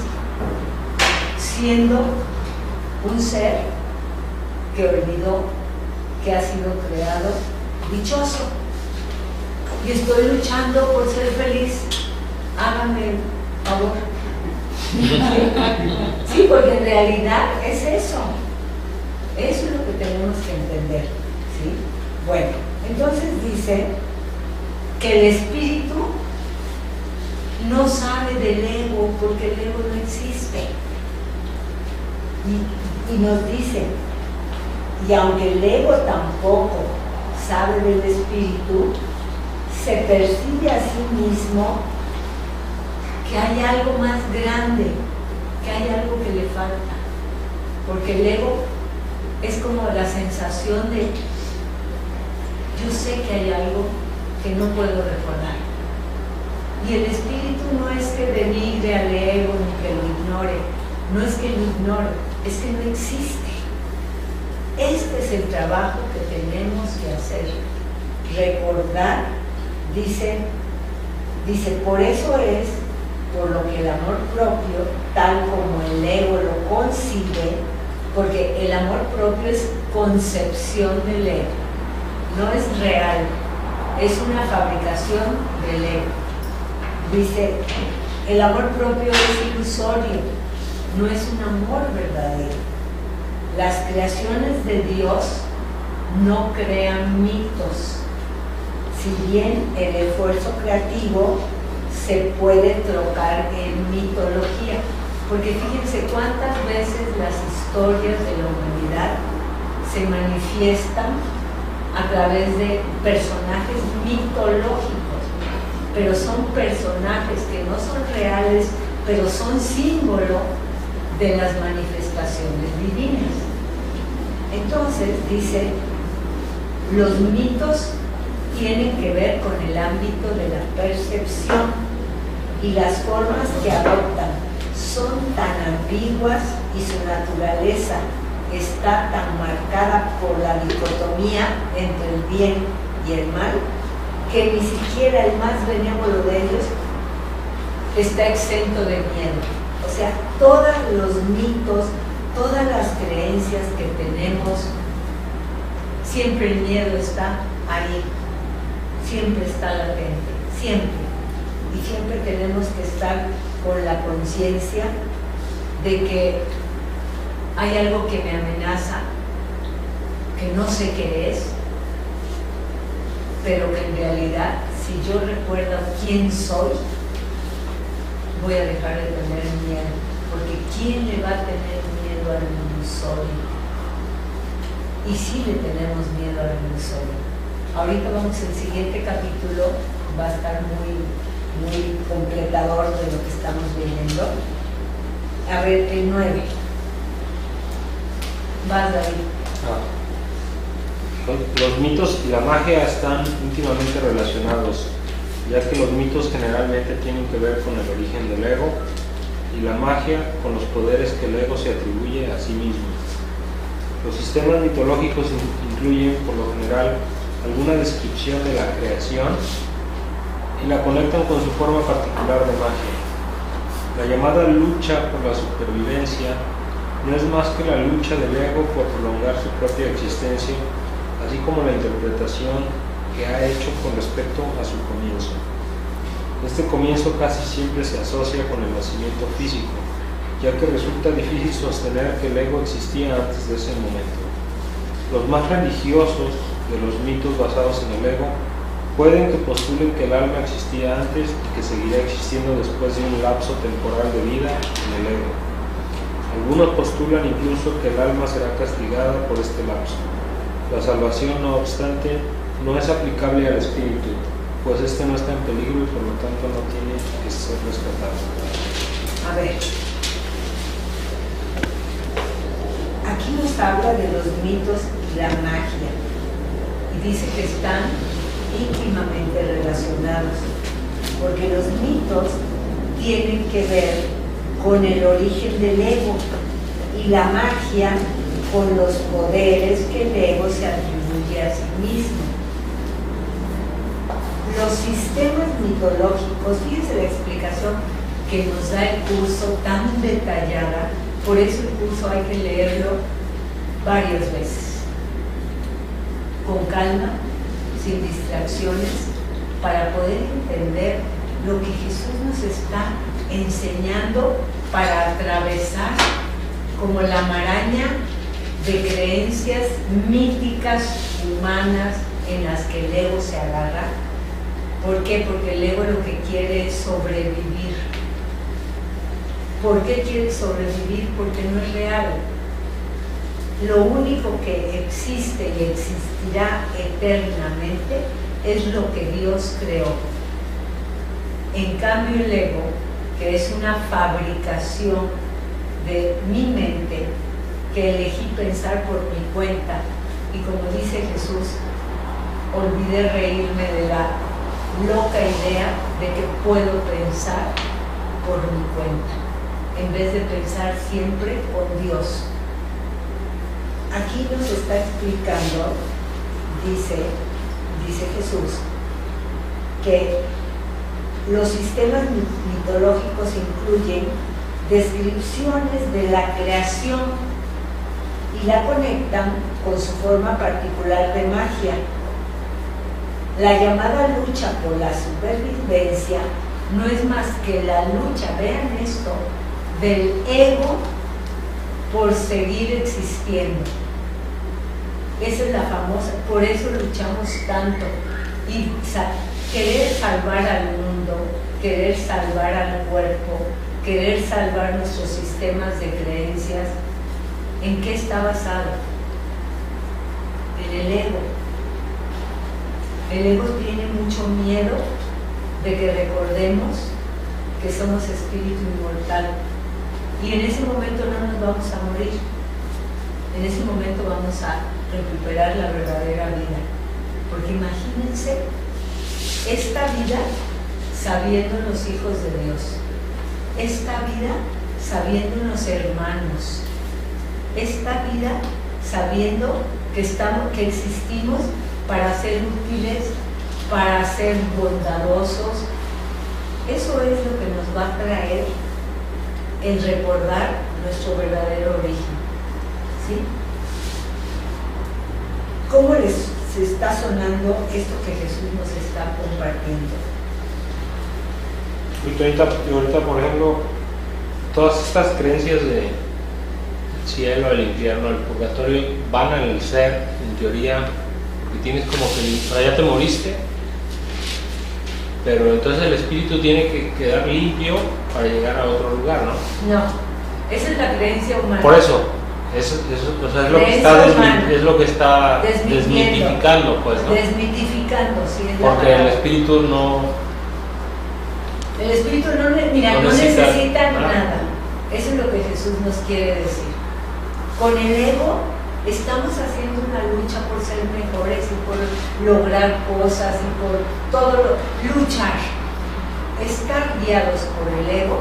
siendo un ser que olvidó que ha sido creado dichoso. Y estoy luchando por ser feliz. Háganme el favor. Sí, porque en realidad es eso. Eso es lo que tenemos que entender. ¿Sí? Bueno, entonces dice que el espíritu no sabe del ego porque el ego no existe. Y nos dice, y aunque el ego tampoco sabe del espíritu, se percibe a sí mismo que hay algo más grande, que hay algo que le falta. Porque el ego es como la sensación de yo sé que hay algo que no puedo recordar. Y el espíritu no es que denigre al ego ni que lo ignore, no es que lo ignore, es que no existe. Este es el trabajo que tenemos que hacer, recordar, dice, por eso es por lo que el amor propio, tal como el ego lo concibe, porque el amor propio es concepción del ego, no es real, es una fabricación del ego. Dice, el amor propio es ilusorio, no es un amor verdadero. Las creaciones de Dios no crean mitos, si bien el esfuerzo creativo se puede trocar en mitología, porque fíjense cuántas veces las historias de la humanidad se manifiestan a través de personajes mitológicos, pero son personajes que no son reales, pero son símbolo de las manifestaciones divinas. Entonces dice, los mitos tienen que ver con el ámbito de la percepción y las formas que adoptan son tan ambiguas y su naturaleza está tan marcada por la dicotomía entre el bien y el mal que ni siquiera el más benévolo de ellos está exento de miedo. O sea, todos los mitos, todas las creencias que tenemos, siempre el miedo está ahí, siempre está latente, siempre. Y siempre tenemos que estar con la conciencia de que hay algo que me amenaza, que no sé qué es, pero que en realidad, si yo recuerdo quién soy, voy a dejar de tener miedo, porque ¿quién le va a tener miedo al ilusorio? Y sí le tenemos miedo al ilusorio. Ahorita el siguiente capítulo va a estar muy completador de lo que estamos viviendo. A ver, el 9. Vas, David. Los mitos y la magia están íntimamente relacionados, ya que los mitos generalmente tienen que ver con el origen del ego y la magia con los poderes que el ego se atribuye a sí mismo. Los sistemas mitológicos incluyen, por lo general, alguna descripción de la creación y la conectan con su forma particular de magia. La llamada lucha por la supervivencia no es más que la lucha del ego por prolongar su propia existencia, así como la interpretación que ha hecho con respecto a su comienzo. Este comienzo casi siempre se asocia con el nacimiento físico, ya que resulta difícil sostener que el ego existía antes de ese momento. Los más religiosos de los mitos basados en el ego pueden que postulen que el alma existía antes y que seguirá existiendo después de un lapso temporal de vida en el ego. Algunos postulan incluso que el alma será castigada por este lapso. La salvación, no obstante, no es aplicable al espíritu, pues este no está en peligro y por lo tanto no tiene que ser rescatado. A ver, aquí nos habla de los mitos y la magia, y dice que están íntimamente relacionados, porque los mitos tienen que ver con el origen del ego y y la magia con los poderes que el ego se atribuye a sí mismo. Los sistemas mitológicos, fíjense la explicación que nos da el curso tan detallada, por eso el curso hay que leerlo varias veces, con calma, sin distracciones, para poder entender lo que Jesús nos está enseñando para atravesar como la maraña de creencias míticas humanas en las que el ego se agarra. ¿Por qué? Porque el ego lo que quiere es sobrevivir. ¿Por qué quiere sobrevivir? Porque no es real. Lo único que existe y existirá eternamente es lo que Dios creó. En cambio el ego, que es una fabricación de mi mente, que elegí pensar por mi cuenta, y como dice Jesús, olvidé reírme de la loca idea de que puedo pensar por mi cuenta, en vez de pensar siempre con Dios. Aquí nos está explicando, dice Jesús, que los sistemas mitológicos incluyen descripciones de la creación y la conectan con su forma particular de magia. La llamada lucha por la supervivencia no es más que la lucha, vean esto, del ego por seguir existiendo. Esa es la famosa, por eso luchamos tanto. Y querer salvar al mundo, querer salvar al cuerpo, querer salvar nuestros sistemas de creencias, ¿en qué está basado? En el ego. El ego tiene mucho miedo de que recordemos que somos espíritu inmortal. Y en ese momento no nos vamos a morir. En ese momento vamos a recuperar la verdadera vida. Porque imagínense esta vida sabiéndonos hijos de Dios. Esta vida sabiéndonos hermanos. Esta vida sabiendo que existimos para ser útiles, para ser bondadosos. Eso es lo que nos va a traer el recordar nuestro verdadero origen. ¿Sí? ¿Cómo les está sonando esto que Jesús nos está compartiendo? Y ahorita, por ejemplo, todas estas creencias de cielo, el infierno, el purgatorio, van al ser, en teoría, porque tienes como que ya te moriste, pero entonces el espíritu tiene que quedar limpio para llegar a otro lugar, ¿no? No, esa es la creencia humana. Por eso, o sea, es lo que está desmitificando, pues, ¿no? Desmitificando, sí. Porque el espíritu no... El espíritu no necesita nada. Eso es lo que Jesús nos quiere decir. Con el ego estamos haciendo una lucha por ser mejores y por lograr cosas y por todo luchar. Estar guiados por el ego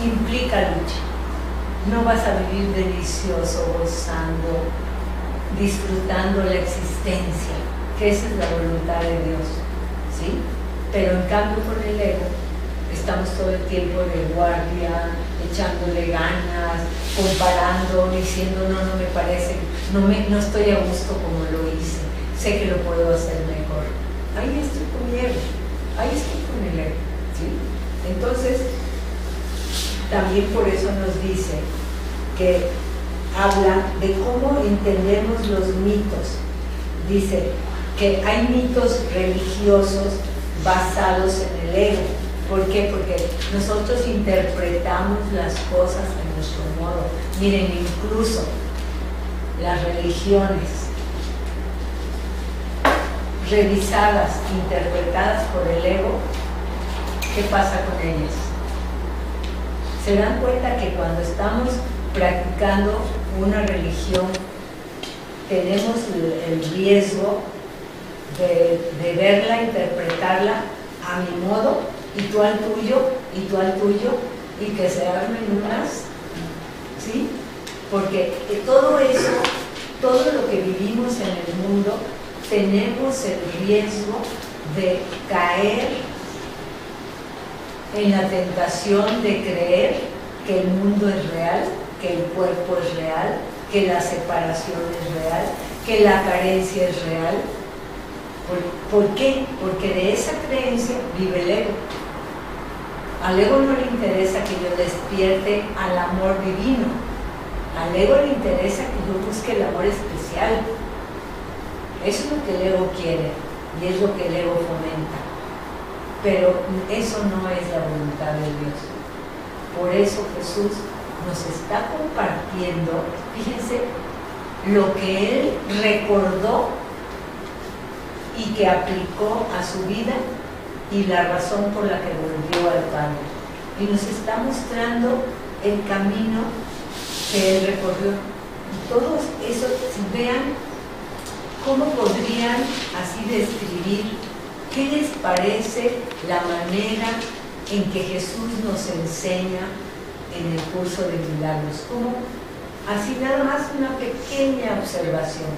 implica lucha. No vas a vivir delicioso, gozando, disfrutando la existencia, que esa es la voluntad de Dios, ¿sí? Pero en cambio con el ego estamos todo el tiempo de guardia, echándole ganas, comparando, diciendo no me parece, no estoy a gusto como lo hice, sé que lo puedo hacer mejor. Ahí estoy con mi ego, ahí estoy con el ego, ¿sí? Entonces, también por eso nos dice que habla de cómo entendemos los mitos. Dice que hay mitos religiosos basados en el ego. ¿Por qué? Porque nosotros interpretamos las cosas a nuestro modo. Miren, incluso las religiones revisadas, interpretadas por el ego, ¿qué pasa con ellas? Se dan cuenta que cuando estamos practicando una religión tenemos el riesgo de verla, interpretarla a mi modo y tú al tuyo, y tú al tuyo, y que se armen unas ¿sí? Porque todo eso, todo lo que vivimos en el mundo, tenemos el riesgo de caer en la tentación de creer que el mundo es real, que el cuerpo es real, que la separación es real, que la carencia es real. ¿Por qué? Porque de esa creencia vive el ego. Al ego no le interesa que yo despierte al amor divino. Al ego le interesa que yo busque el amor especial. Eso es lo que el ego quiere y es lo que el ego fomenta. Pero eso no es la voluntad de Dios. Por eso Jesús nos está compartiendo, fíjense, lo que Él recordó y que aplicó a su vida y la razón por la que volvió al Padre. Y nos está mostrando el camino que Él recorrió. Y todos esos, vean cómo podrían así describir qué les parece la manera en que Jesús nos enseña en el curso de milagros. Como así nada más una pequeña observación.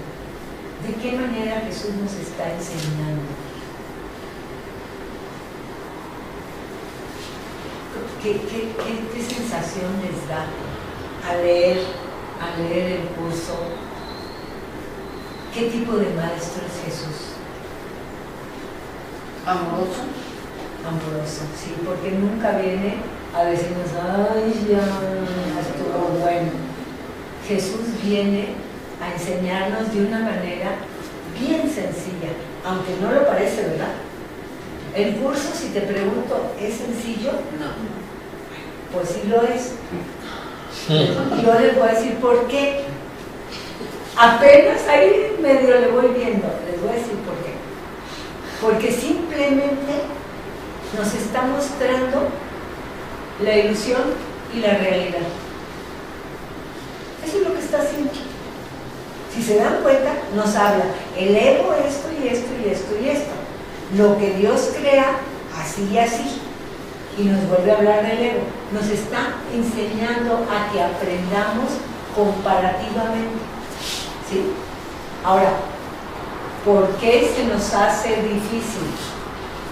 ¿De qué manera Jesús nos está enseñando? ¿Qué sensación les da al leer el curso? ¿Qué tipo de maestro es Jesús? Amoroso. Amoroso, sí, porque nunca viene a decirnos, ay, ya estuvo bueno. Jesús viene a enseñarnos de una manera bien sencilla, aunque no lo parece, ¿verdad? El curso, si te pregunto, ¿es sencillo? No. Pues sí lo es. Yo les voy a decir por qué. Apenas ahí medio le voy viendo, les voy a decir por qué. Porque simplemente nos está mostrando la ilusión y la realidad. Eso es lo que está haciendo. Si se dan cuenta, nos habla el ego, esto y esto y esto y esto. Lo que Dios crea, así y así. Y nos vuelve a hablar del ego. Nos está enseñando a que aprendamos comparativamente. ¿Sí? Ahora, ¿por qué se nos hace difícil?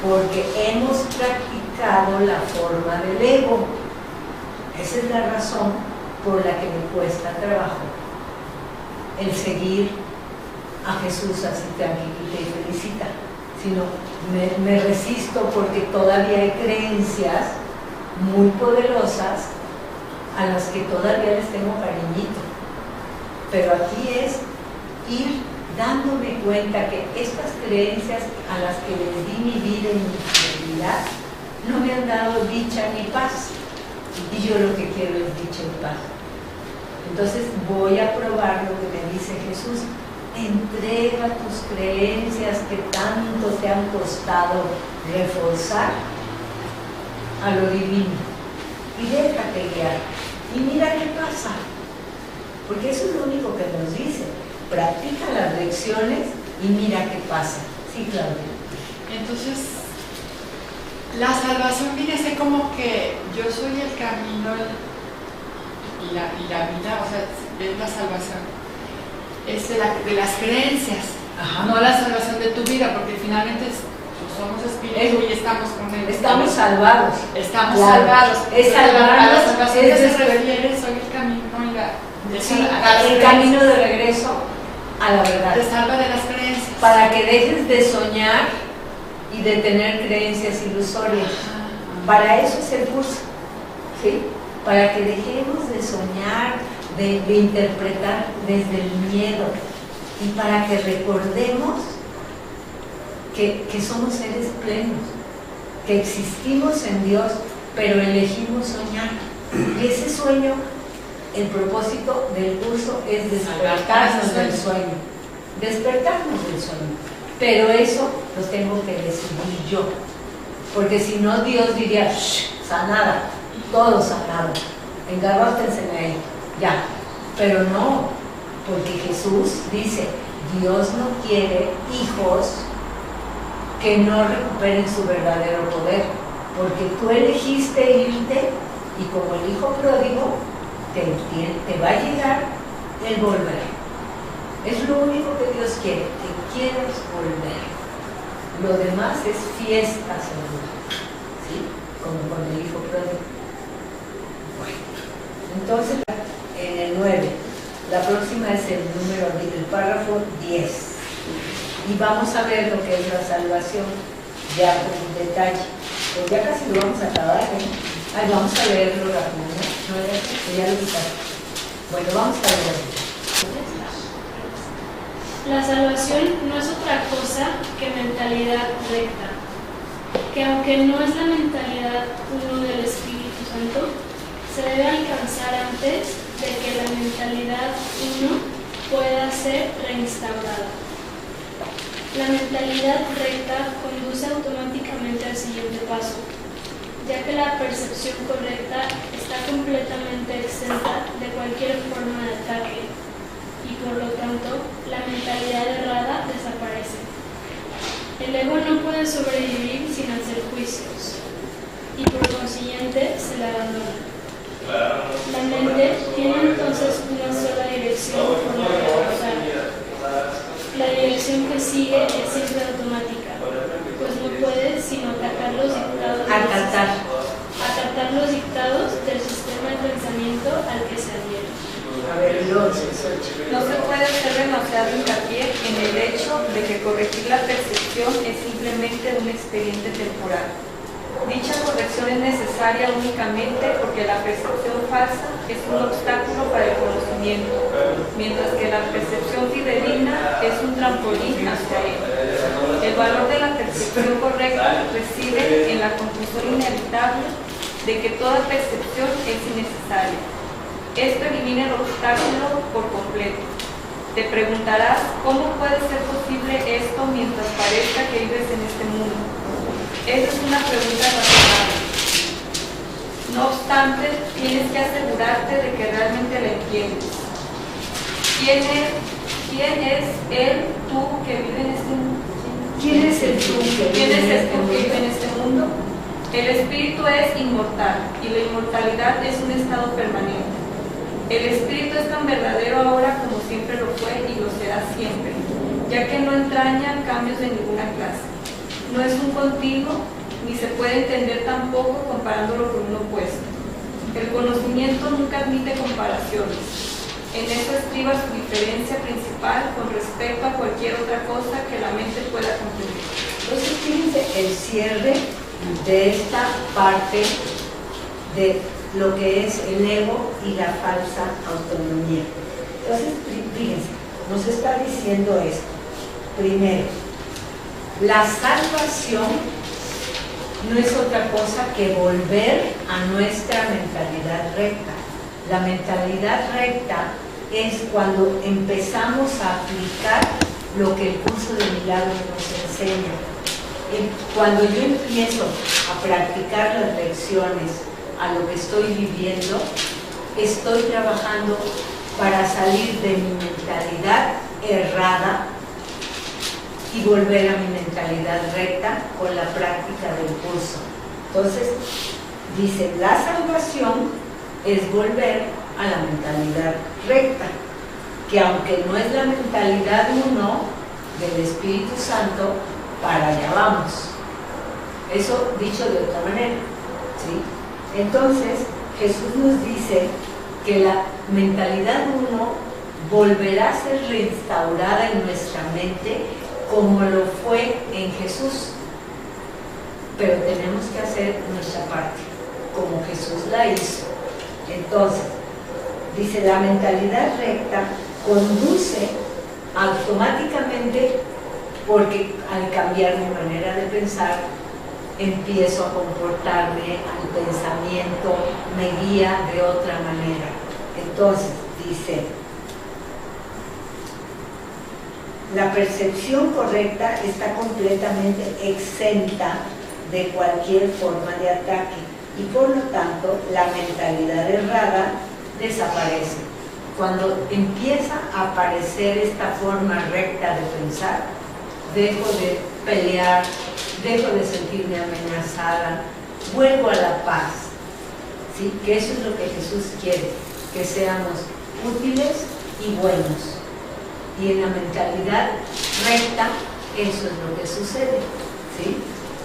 Porque hemos practicado la forma del ego. Esa es la razón por la que me cuesta trabajo el seguir a Jesús así tranquilita y felicita, sino me resisto porque todavía hay creencias muy poderosas a las que todavía les tengo cariñito. Pero aquí es ir dándome cuenta que estas creencias a las que les di mi vida y mi fidelidad no me han dado dicha ni paz. Y yo lo que quiero es dicha y paz. Entonces voy a probar lo que me dice Jesús. Entrega tus creencias que tanto te han costado reforzar a lo divino y déjate guiar y mira qué pasa, porque eso es lo único que nos dice. Practica las lecciones y mira qué pasa. Sí, Claudia. Entonces, la salvación viene a ser como que yo soy el camino y la vida, o sea, es la salvación. Es de las creencias, ajá, no la salvación de tu vida, porque finalmente somos espíritu y estamos con Él. Estamos salvados. Estamos claro, salvados. Es salvarnos. A la salvación que se refiere, soy el camino y el camino de regreso a la verdad. Te salva de las creencias. Para que dejes de soñar y de tener creencias ilusorias. Para eso es el curso, ¿sí? Para que dejemos de soñar, de interpretar desde el miedo y para que recordemos que somos seres plenos, que existimos en Dios, pero elegimos soñar. Y ese sueño, el propósito del curso es despertarnos del sueño, despertarnos del sueño. Pero eso lo tengo que decidir yo, porque si no Dios diría, sanada, todo sanado, engarrótenseme ahí, ya. Pero no, porque Jesús dice, Dios no quiere hijos que no recuperen su verdadero poder, porque tú elegiste irte y como el hijo pródigo te va a llegar el volver. Es lo único que Dios quiere, que quieras volver. Lo demás es fiesta segura, ¿sí? Como con el hijo pródigo. Bueno, entonces en el 9, la próxima es el párrafo 10. Y vamos a ver lo que es la salvación, ya con detalle. Pues ya casi lo vamos a acabar, ¿eh? Ay, vamos a leerlo rápido, ¿no? No era eso, ya lo quitaron. Bueno, vamos a leerlo. La salvación no es otra cosa que mentalidad recta, que aunque no es la mentalidad uno del Espíritu Santo, se debe alcanzar antes de que la mentalidad uno pueda ser reinstaurada. La mentalidad recta conduce automáticamente al siguiente paso, ya que la percepción correcta está completamente exenta de cualquier forma de ataque y por lo tanto la mentalidad errada desaparece. El ego no puede sobrevivir sin hacer juicios y por consiguiente se le abandona. La mente tiene entonces una sola dirección por la que avanzar. La dirección que sigue es siempre automática, pues no puede sino acatar los dictados del sistema de pensamiento al que se adhiere. A ver, no se puede hacer demasiado hincapié en el hecho de que corregir la percepción es simplemente un expediente temporal. Dicha corrección es necesaria únicamente porque la percepción falsa es un obstáculo para el conocimiento, mientras que la percepción fidedigna es un trampolín hacia él. El valor de la percepción correcta reside en la conclusión inevitable de que toda percepción es innecesaria. Esto elimina el obstáculo por completo. Te preguntarás cómo puede ser posible esto mientras parezca que vives en este mundo. Esa es una pregunta razonable. No obstante, tienes que asegurarte de que realmente la entiendes. ¿Quién es él, tú, que vive en este mundo? ¿Quién es el tú que vive en este mundo? El espíritu es inmortal y la inmortalidad es un estado permanente. El espíritu es tan verdadero ahora como siempre lo fue y lo será siempre, ya que no entraña cambios de ninguna clase. No es un continuo, ni se puede entender tampoco comparándolo con un opuesto. El conocimiento nunca admite comparaciones. En eso estriba su diferencia principal con respecto a cualquier otra cosa que la mente pueda comprender. Entonces, fíjense el cierre de esta parte de lo que es el ego y la falsa autonomía. Entonces, fíjense, nos está diciendo esto. Primero, la salvación no es otra cosa que volver a nuestra mentalidad recta. La mentalidad recta es cuando empezamos a aplicar lo que el curso de milagros nos enseña. Cuando yo empiezo a practicar las lecciones a lo que estoy viviendo, estoy trabajando para salir de mi mentalidad errada y volver a mi mentalidad recta con la práctica del curso. Entonces, dice, la salvación es volver a la mentalidad recta, que aunque no es la mentalidad uno del Espíritu Santo, para allá vamos. Eso dicho de otra manera, ¿sí? Entonces, Jesús nos dice que la mentalidad uno volverá a ser reinstaurada en nuestra mente como lo fue en Jesús, pero tenemos que hacer nuestra parte como Jesús la hizo. Entonces, dice, la mentalidad recta conduce automáticamente, porque al cambiar mi manera de pensar empiezo a comportarme, al pensamiento me guía de otra manera. Entonces, dice, la percepción correcta está completamente exenta de cualquier forma de ataque y por lo tanto la mentalidad errada desaparece. Cuando empieza a aparecer esta forma recta de pensar, dejo de pelear, dejo de sentirme amenazada, vuelvo a la paz, ¿sí? Que eso es lo que Jesús quiere, que seamos útiles y buenos. Y en la mentalidad recta, eso es lo que sucede, ¿sí?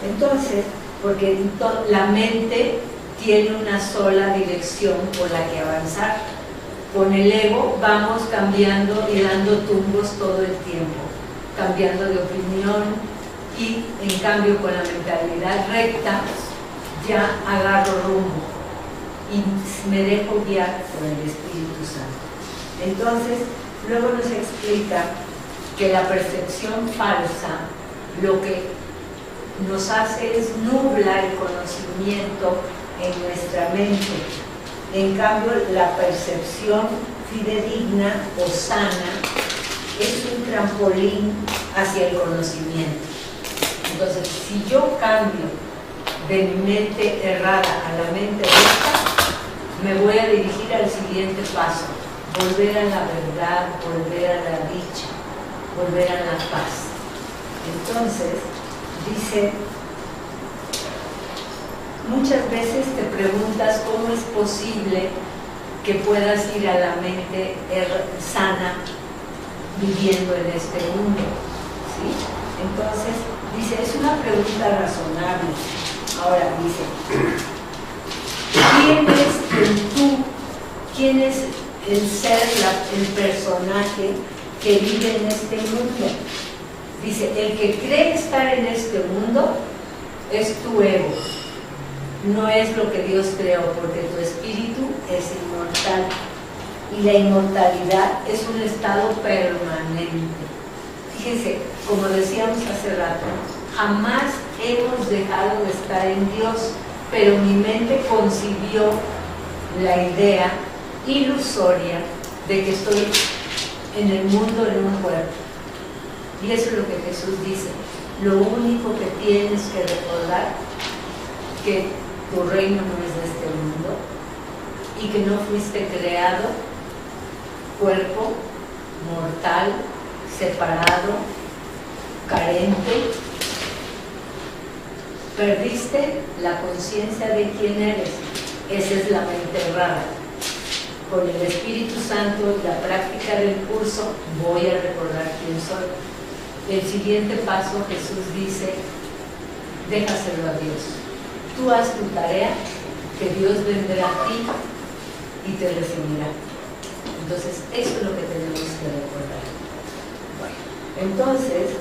Entonces, porque la mente tiene una sola dirección por la que avanzar. Con el ego vamos cambiando y dando tumbos todo el tiempo, cambiando de opinión, y en cambio con la mentalidad recta ya agarro rumbo y me dejo guiar por el Espíritu Santo. Entonces, luego nos explica que la percepción falsa lo que nos hace es nublar el conocimiento en nuestra mente. En cambio, la percepción fidedigna o sana es un trampolín hacia el conocimiento. Entonces, si yo cambio de mi mente errada a la mente recta, me voy a dirigir al siguiente paso: volver a la verdad, volver a la dicha, volver a la paz. Entonces, dice, muchas veces te preguntas cómo es posible que puedas ir a la mente sana viviendo en este mundo, ¿sí? Entonces, dice, es una pregunta razonable. Ahora dice, ¿quién es el tú? ¿Quién es el ser, el personaje que vive en este mundo? Dice, el que cree estar en este mundo es tu ego. No es lo que Dios creó, porque tu espíritu es inmortal. Y la inmortalidad es un estado permanente. Fíjense, como decíamos hace rato, jamás hemos dejado de estar en Dios, pero mi mente concibió la idea ilusoria de que estoy en el mundo en un cuerpo. Y eso es lo que Jesús dice. Lo único que tienes que recordar, que tu reino no es de este mundo y que no fuiste creado cuerpo mortal, separado, carente. Perdiste la conciencia de quién eres. Esa es la mente errada. Con el Espíritu Santo y la práctica del curso voy a recordar quién soy. El siguiente paso, Jesús dice, déjaselo a Dios. Tú haz tu tarea, que Dios vendrá a ti y te recibirá. Entonces, eso es lo que tenemos que recordar. Bueno, entonces,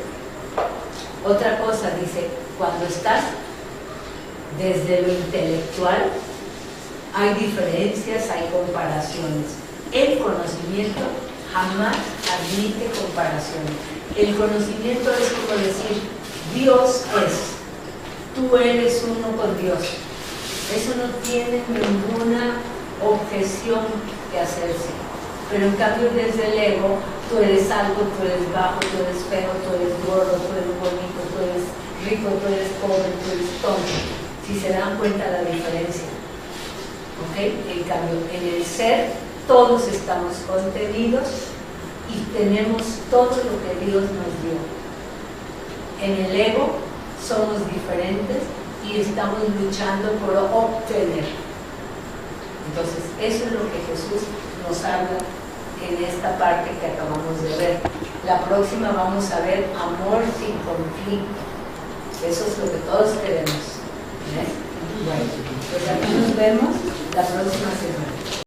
otra cosa dice, cuando estás desde lo intelectual, hay diferencias, hay comparaciones. El conocimiento jamás admite comparaciones. El conocimiento es como decir, Dios es, tú eres uno con Dios. Eso no tiene ninguna objeción que hacerse. Pero en cambio desde el ego, tú eres algo, tú eres bajo, tú eres feo, tú eres gordo, tú eres bonito, tú eres rico, tú eres pobre, tú eres tonto. Si se dan cuenta la diferencia. ¿Ok? En cambio, en el ser, todos estamos contenidos y tenemos todo lo que Dios nos dio. En el ego somos diferentes y estamos luchando por obtener. Entonces, eso es lo que Jesús nos habla en esta parte que acabamos de ver. La próxima vamos a ver amor sin conflicto. Eso es lo que todos queremos. ¿Ves? Bueno, pues aquí nos vemos la próxima semana.